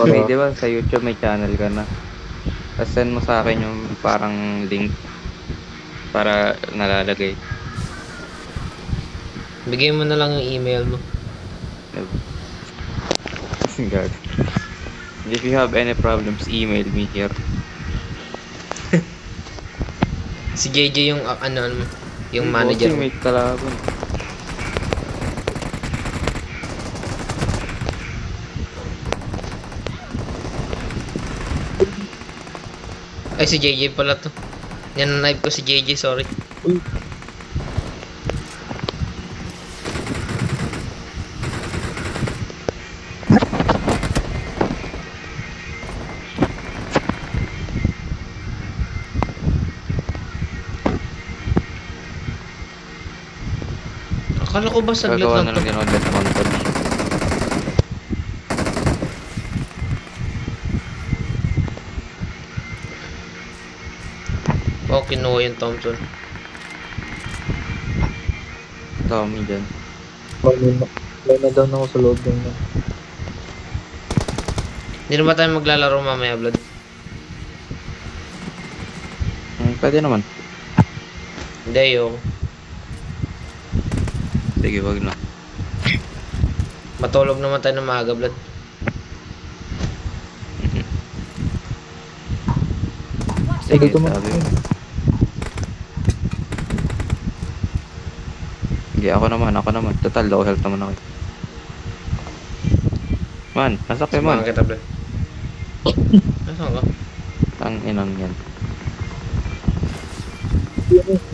May, di ba sa YouTube may channel ka na? Tapos send mo sa akin yung parang link para nalalagay. Bigay mo na lang yung email mo. God. If you have any problems, email me here. Si JJ yung yung manager mo. Ultimate kalaban. Ay, si JJ pala to. Yan ang knife ko si JJ, sorry. Akala ko ba saglit Gagawa lang na lang to? din ako ng montage. Oh, kinuha yung Thompson. Tommy dyan. May na down ako sa loob ng Hindi na ba tayo maglalaro mamaya, Blood? Pwede naman. Hindi, ayoko. Sige, wag na. Matulog naman tayo ng maaga, Blood. Sige, dito mo. sabi mo. Sige, ako naman. Total, low health naman ako. Man, nasa kayo man. Samahan kita, Blood. Nasaan ka? Ang inang yan.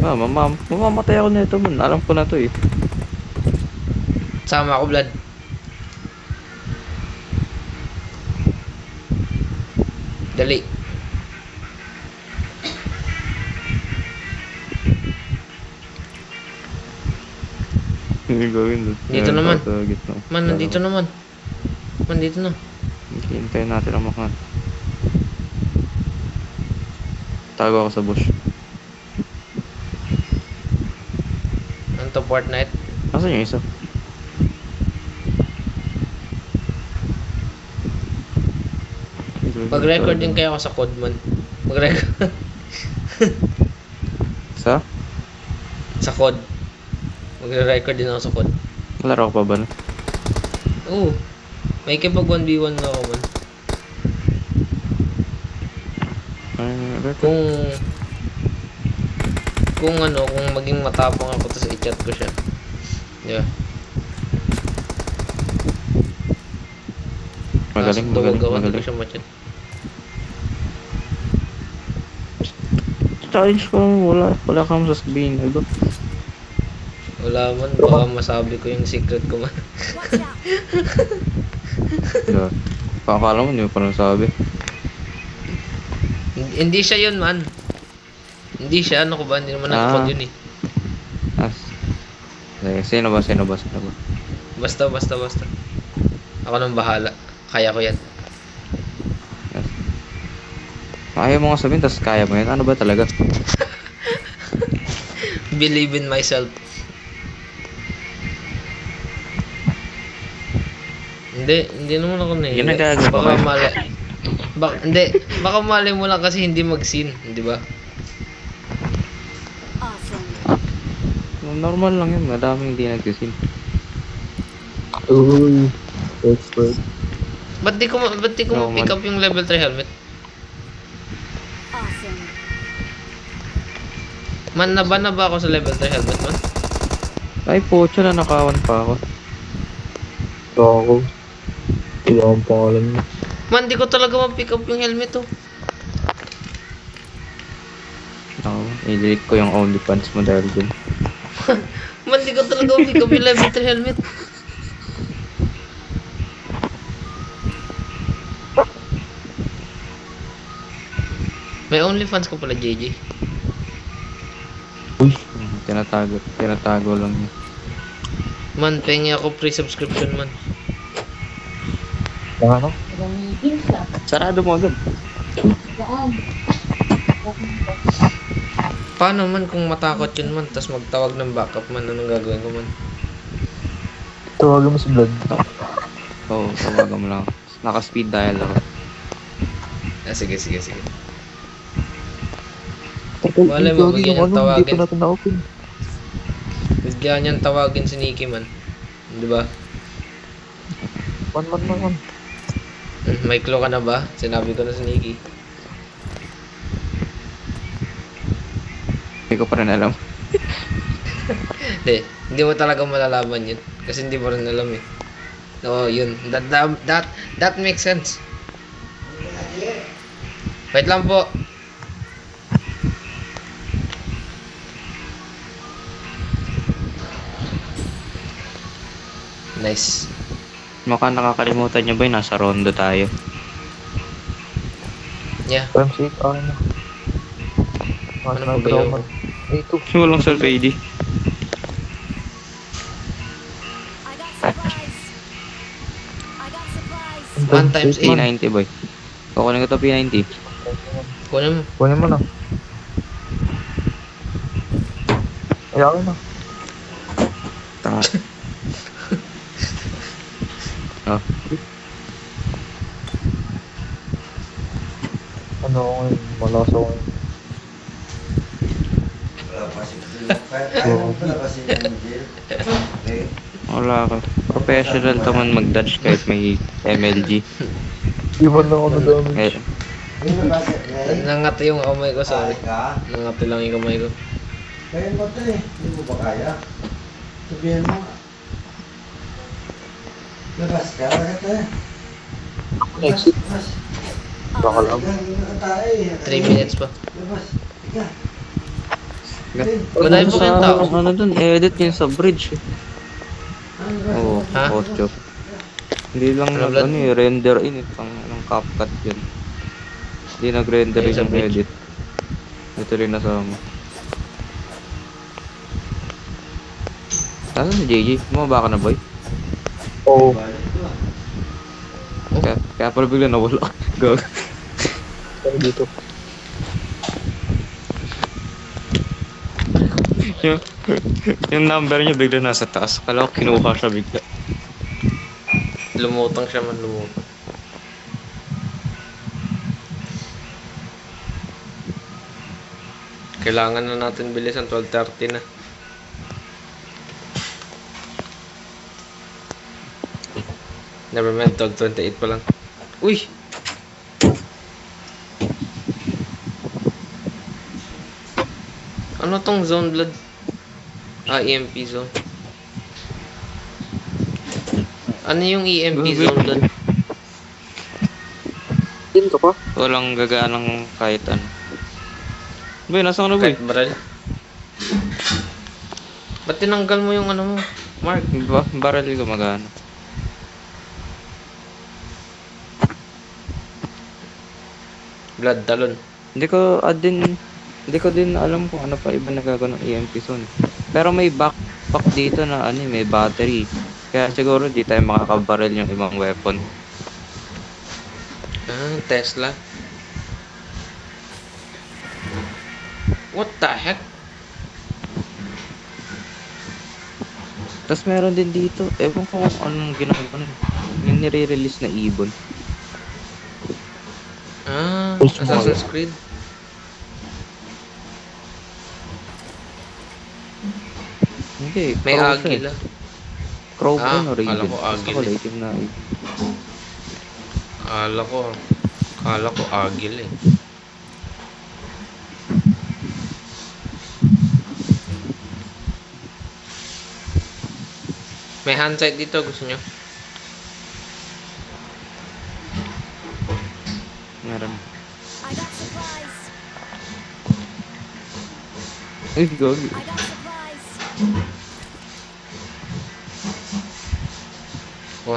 Mamamatay ako nito man. Alam ko na to eh. Sama ako, Vlad. Dali. Hindi gawin doon. Dito naman. Sa gitna. Man, nandito naman. Man, dito na. Hintayin natin ang mga. Tago ako sa bush. Ano to, Fortnite? Nasaan yung isa? Mag-record din kayo ako sa code, man. Mag-record. Sa? Sa code. Mag-record din ako sa code. Malaro ko pa ba na? Oo. May kipag 1v1 na ako, man. Kung ano, kung maging matapang ako tapos i-chat ko siya. Di ba? Magaling, Tapos magaling, tawag ako, hindi magaling. ko siya ma-chat. Challenge ko, wala kang sasabihin. Aldo. Wala man, baka masabi ko yung secret ko, man. Watch out. Yeah. Pakakala mo, hindi mo pa nasabi. Hindi siya yun, man. Hindi siya, ano ko ba? Hindi naman nag-code yun eh. Sino ba? Basta. Ako nang bahala. Kaya ko yan. Ayaw mo nga sabihin, tapos kaya mo yan. Ano ba talaga? Believe in myself. Hindi naman ako nahiya. Ginagago ba Baka kayo? hindi, baka mali mo lang kasi hindi mag-scene, di ba? Awesome. Normal lang yun. Madaming hindi nagsisin. Uy, expert. Ba't di ko No, ma-pick man. up yung level 3 helmet? Awesome. Man, na ba ako sa level 3 helmet, man? Ay, pocho na nakawan pa ako. Ito ako. Wala akong pangalan mo. Man, di ko talaga ma-pick up yung helmet, oh. Ako, i-delete ko yung OnlyFans mo dahil dun. Man, di ko talaga ma-pick up yung level 3 helmet. May OnlyFans ko pala, JJ. Uy, Tinatago lang yun. Man, pengi ako pre-subscription, man. ano? Sarado mo agad. Paano man kung matakot yun, man, tas magtawag ng backup, man, anong gagawin ko, man? Tawagan mo si Vlad. Oo, tawagan mo lang. Naka-speed dial ako. Ah, sige. Malay mo, bigyan niyang tawagin. Hindi pa natin na-open. Bigyan niyang tawagin si Nikki, man. Di ba? Man. May clue ka na ba? Sinabi ko na si Nikki. Hindi ko pa rin alam. Hindi mo talaga malalaman yun. Kasi hindi mo rin alam eh. Oo, yun. That makes sense. Wait lang po. Nice. Mukhang nakakalimutan nyo ba yun? Nasa rondo tayo. Yeah. Times 8, ano? Ano pa ba yun? Ito. Walang self-AD. I got supplies. 1 times 8. P90 boy. Kukunin ko to P90. Kunin mo. Kunin mo na. Ayakin na. Tanga. Oh. Ano ako ngayon? Malakas ako ngayon. Wala pa si wala pa si Angel. Okay. Wala ka. Professional to man mag-dodge kahit may MLG. Iwan na ako na damage. Hindi mo ba si Nangati yung kamay ko, sorry. ka? Nangati lang yung kamay ko. Kaya mo ito eh. Hindi mo ba kaya? Sabihin mo. Labas ka. Bakit eh? Exit. Labas. Baka lang. 3 minutes pa. Madami po kayong tao. Ano dun, edit yun sa bridge. Oo, Ha? 8. Hindi lang Ano, Vlad? render in ng CapCut yun. Hindi nag-render Ayun, sa yung bridge. edit. Ito rin nasama. Nasaan si JJ? Bumaba ka na, boy? Oo. Kaya pala bigla nawala. Gag. Pero dito. yung, yung number niya bigla nasa taas. Kala ko kinuha siya bigla. Lumutang siya man lumutang. Kailangan na natin bilisan, 12:30 na. Never mind, 12:28 pa lang. Uy! Ano tong zone, Blood? EMP zone. Ano yung EMP zone, Blood? Din ka pa? Walang gaganang kahit ano. Boy, nasa ka na, boy? Kahit barrel. Ba't tinanggal mo yung ano mo, Mark? Barrel yung gumagana. Blood, talon. Hindi ko din alam kung ano pa iba nagagawa ng EMP zone. Pero may backpack dito na may battery. Kaya siguro di tayo makakabarrel yung ibang weapon. Tesla. What the heck? Tapos meron din dito, ewan ko kung anong ginagawa nun. Yung nire-release na ibon. Assassin's Creed. Hindi, May crow siya eh. agila. Crow ba yun o akala raven? ko Gusto ko agila. itim na ibon. Akala ko agil eh. May handsight dito, gusto nyo? Meron. I got supplies. Ay, gagi. I got supplies.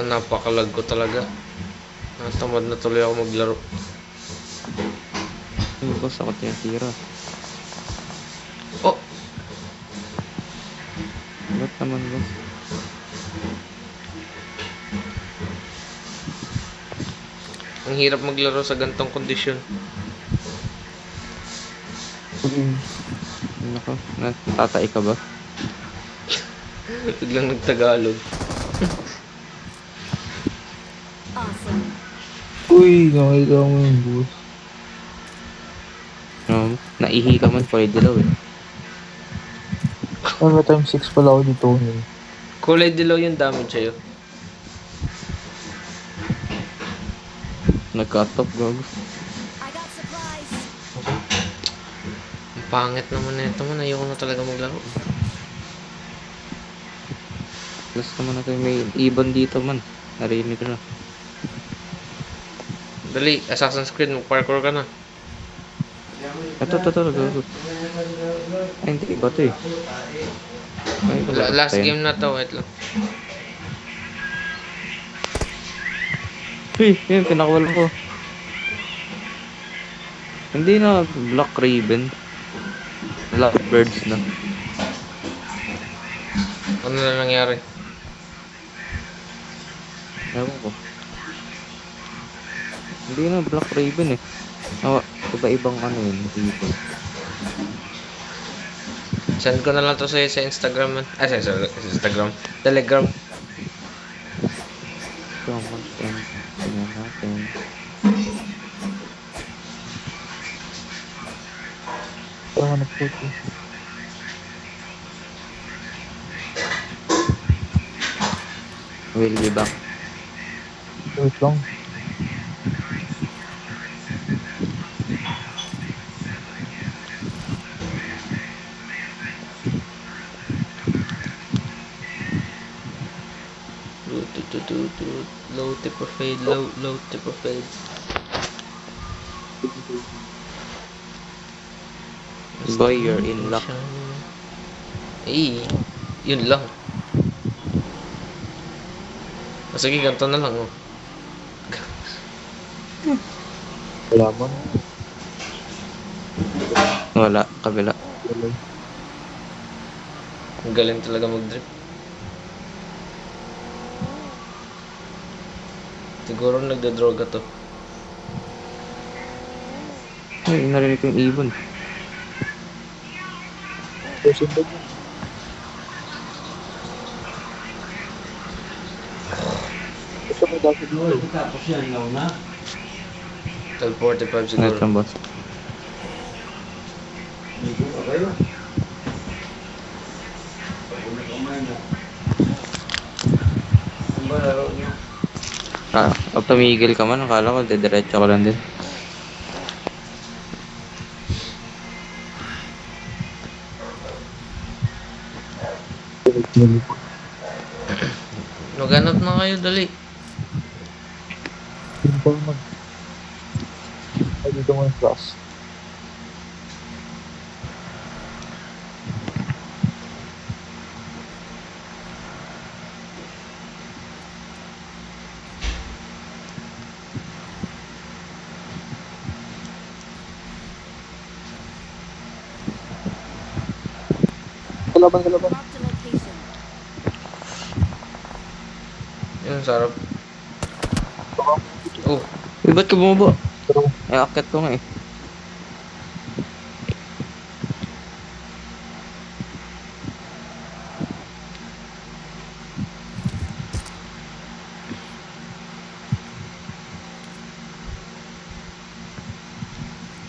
Napakalag ko talaga. Natamad na tuloy ako maglaro. Ay, boss, ako tinatira. Oh! Ba't naman, boss? Ang hirap maglaro sa gantong kondisyon. Nako, natatay ka ba? Biglang nagtagalog. Awesome. Uy, nakita mo yung boss. Naihi ka man, pwede daw eh. Ay, may time 6 pala ako dito. Kulay dilaw yung damage sa'yo. Nag-cut off, gago. I got supplies. Ang pangit naman na ito man. Ayoko na talaga maglaro. Plus naman natin may ibon dito man. Narinig ko na. Dali, Assassin's Creed, mag-parkour ka na. Ito, gago. Ay, hindi, iba to eh. Ay, wala, Last tayo. game na to, wait lang. Uy, yun, pinakawala ko. Hindi na Black Raven. Blackbirds na. Ano na nangyari? Ewan ko. Hindi na Black Raven eh. Iba-ibang ano yun, dito. Send ko na lang to sa'yo sa Instagram man. Sa Instagram. Telegram. So much and tingnan natin. Parang nag-photo. Will be back. Wait lang. Low tip of fade, low tip of fade. Boy, you're in luck. Eh, yun lang. O sige, ganito na lang, oh. Wala man. Wala, kabila. Wala. Ang galing talaga mag-drip. Siguro nagdadroga to. Ay, narinig ko yung ibon. Susunod mo. Gusto mo dapat mo eh. Tapos yan, ilaw na. 12:45 siguro. Ingat lang, boss. Ligo pa kayo. Pagod na kumain na. Ano ba laro niyo? Pag tumigil ka man, akala ko didiretso ko lang din. Maghanap na kayo, dali. Simple man. Ay, dito mo yung class. Kalaban, kalaban. Marked a location. Yun, sarap. Oh, Uy, ba't ka bumaba? Pero, Ay, akit ko nga eh.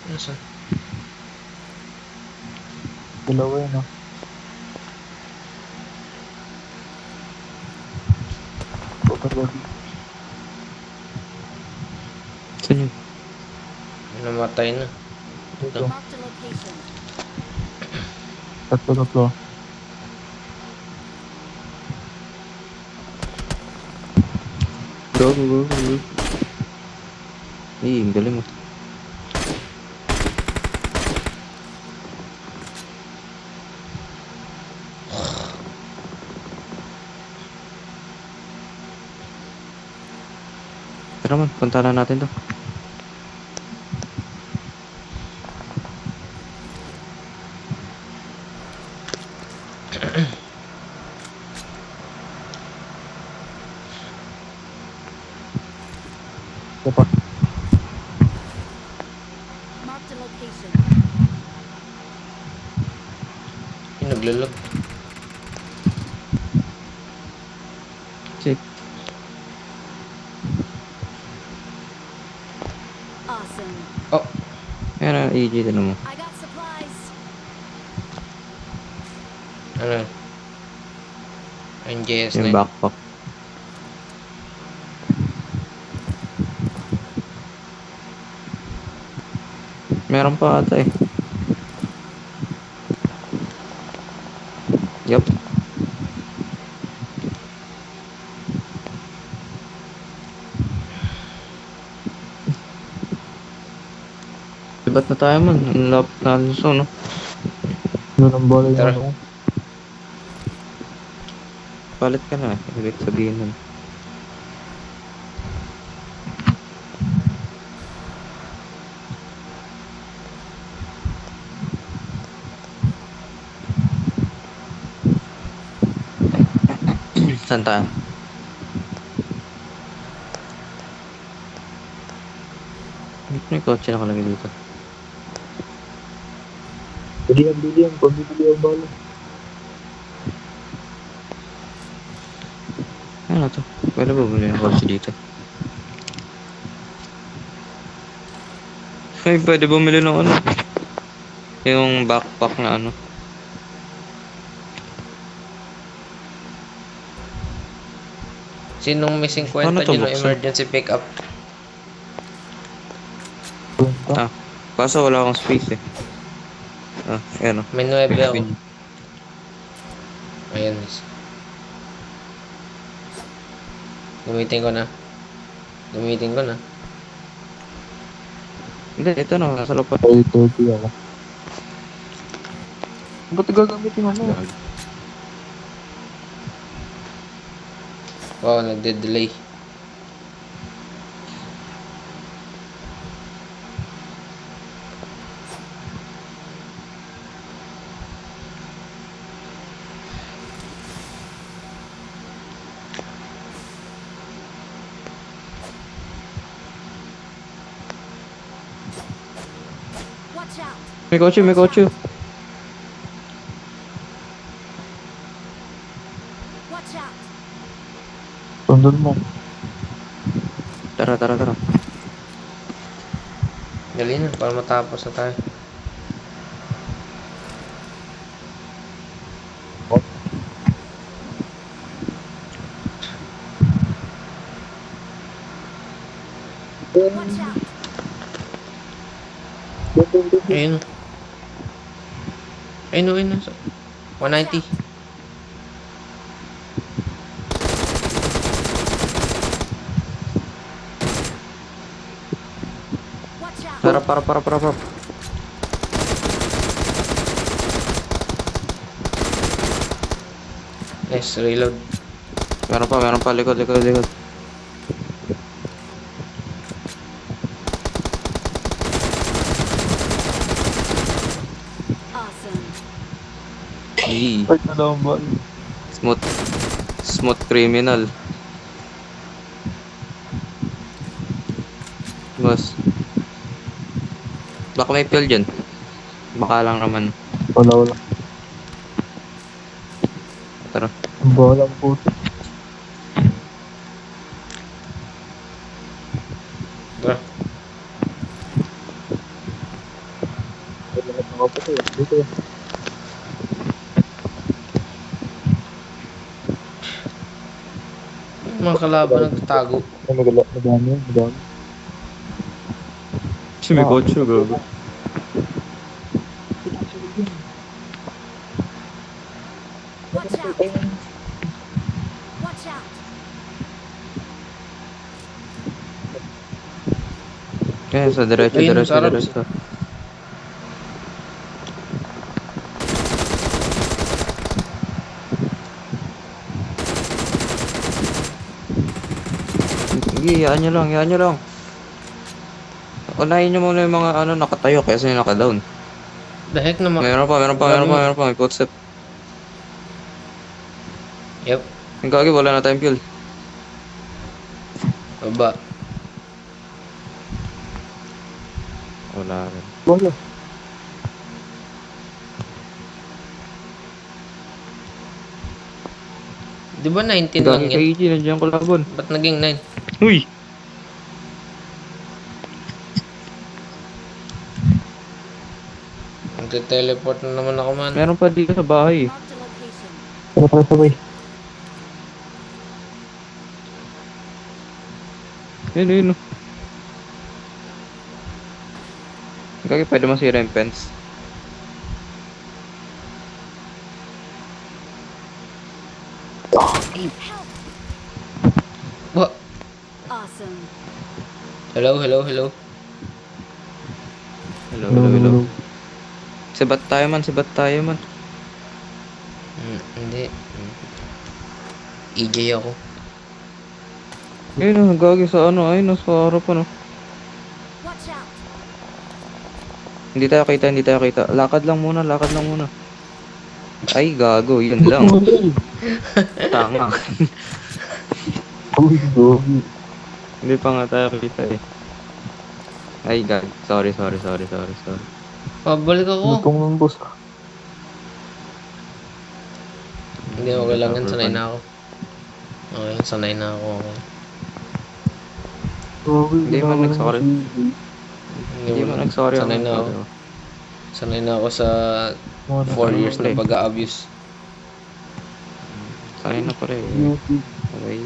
nasan? dalawa yun ah. Overload. Saan yun? Namatay na. Dito. Marked a location. Tatlo. Go. Ang galing mo. Tara man, punta na natin to. Ito pa. Marked a location. Yung naglalag. Check. Awesome. Oh, Ayan na, AJ, tanong mo. I got supplies. ano yun? Ang JS Yung na yun. backpack. Meron pa ata eh. Yup. Ba't na tayo man? Ang lapit na so, no? Doon ang bola yung Tara. ano. Palit ka na. Ibig sabihin nun. Saan tayo? Dito may kotse nakalagay dito. Bilihan. Pabibili ang bola. Ano to? Pwede ba bumili ng kotse dito? Ay, pwede bumili ng ano? Yung backpack na ano? Sinong may 50 Ano to, nyo ng buksan? emergency pickup? Ah, kaso wala akong space eh. Ah, ayan o. May 9 ako. Ayan. Gamitin ko na. Hindi, ito na, nasa loob pa. Ay, 30 ako. Ba't gagamitin mo? Wow, nagde-delay. Watch out. May kotse, may kotse. Watch out. Sundon mo. Tara, tara, tara. Dali na, para matapos na tayo. Watch out. Ayun. Ayun, ayun. 190. Watch out. Para. Nice, reload. Meron pa, likod. Awesome. Yee. Ay, dalawang ba? Smooth criminal. Boss. Baka may fuel dyan. Baka lang naman. Wala. Tara. Ang balang puto. Tara. Wala na ako pa ito. Dito. Mga kalaban nagtatago. Ay, madami. Si may kotse, gago. Watch out. Watch out. Kaya sa diretso. Ayun, sa harap. Sige, yaan nyo lang. Unahin nyo muna yung mga nakatayo kaysa yung naka-down. The heck naman. Meron pa, may footstep. Yep. Yung gagi, wala na tayong fuel. Baba. Wala rin. Wala. Di ba 19 lang Gagi yan? kay EG, nandiyan ko labon. Ba't naging 9? Uy! Nagte-teleport na naman ako man. Meron pa dito sa bahay. Marked a location. Tara tayo sabay. Yun. Gagi, pwede masira yung fence. Help. What? Awesome. Hello. Hello. Sibat tayo man. Hindi. EJ ako. Ayun, gagi sa ayun, sa harapan. Watch out. Hindi tayo kita. Lakad lang muna. Ay, gago, yun lang. Tanga. Uy, gogi. Hindi pa nga tayo kita eh. Ay, gag. Sorry. Pabalik ako. Lutong ng boss. Hindi, okay lang yan. Sanay na ako. Okay, sanay na ako. Okay. Gogi. Hindi man nagsorry. Hindi mo nagsorry Sanay na ako. Sanay na ako sa 4 years na pag-a-abuse. Sanay na pare. Okay.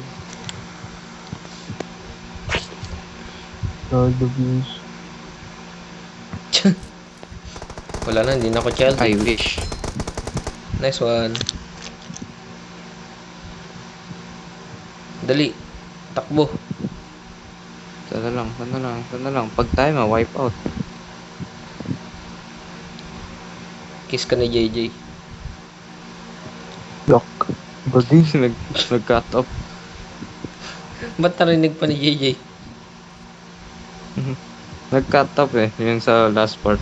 Child abuse. Wala na, hindi na ako child. I wish. Nice one. Dali. Takbo. Tara. Sana lang. Pag tayo ma-wipe out. Kiss ka ni JJ. Yak. Buddy. Nag-cut off. Ba't narinig pa ni JJ? Nag-cut off eh, yung sa last part.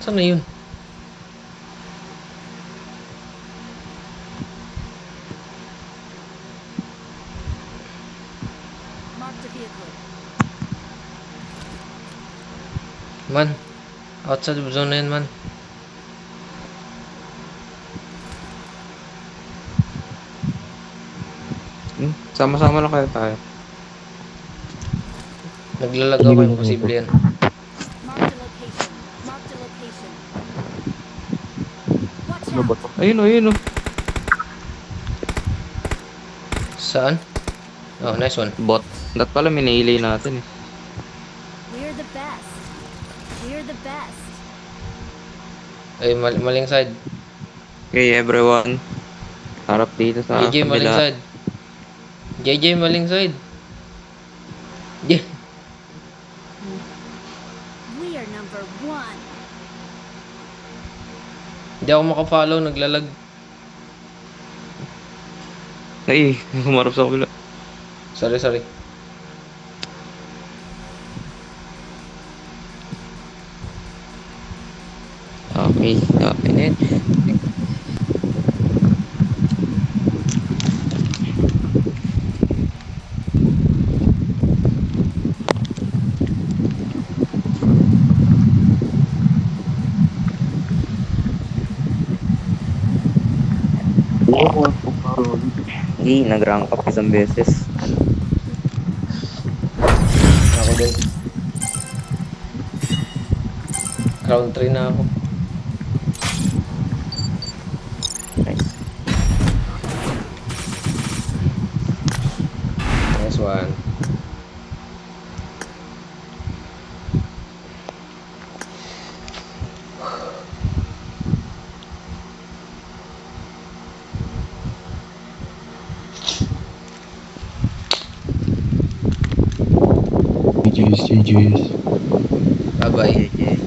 Saan na yun? Marked a vehicle. Man, outside of zone na yun, man. Sama-sama lang kayo tayo. Naglalagaw kayo, posible yan. Marked a location. Marked a location. Watch Ano ba out. to? Ayun oh. Saan? Oh, nice one. Bot. Dat pala minili natin eh. We're the best. We're the best. Ay, maling side. Okay everyone. Harap dito sa JJ, maling kabila. side. JJ, maling side. Yeah. We are number 1. Hindi ako makafollow, naglalag. Ay, humarap sa kabila. Sorry. Okay na yun. Hindi, nag-rank up isang beses. Ako din. Round 3 na ako. Nice. Nice one. GG's. Bye-bye. Okay.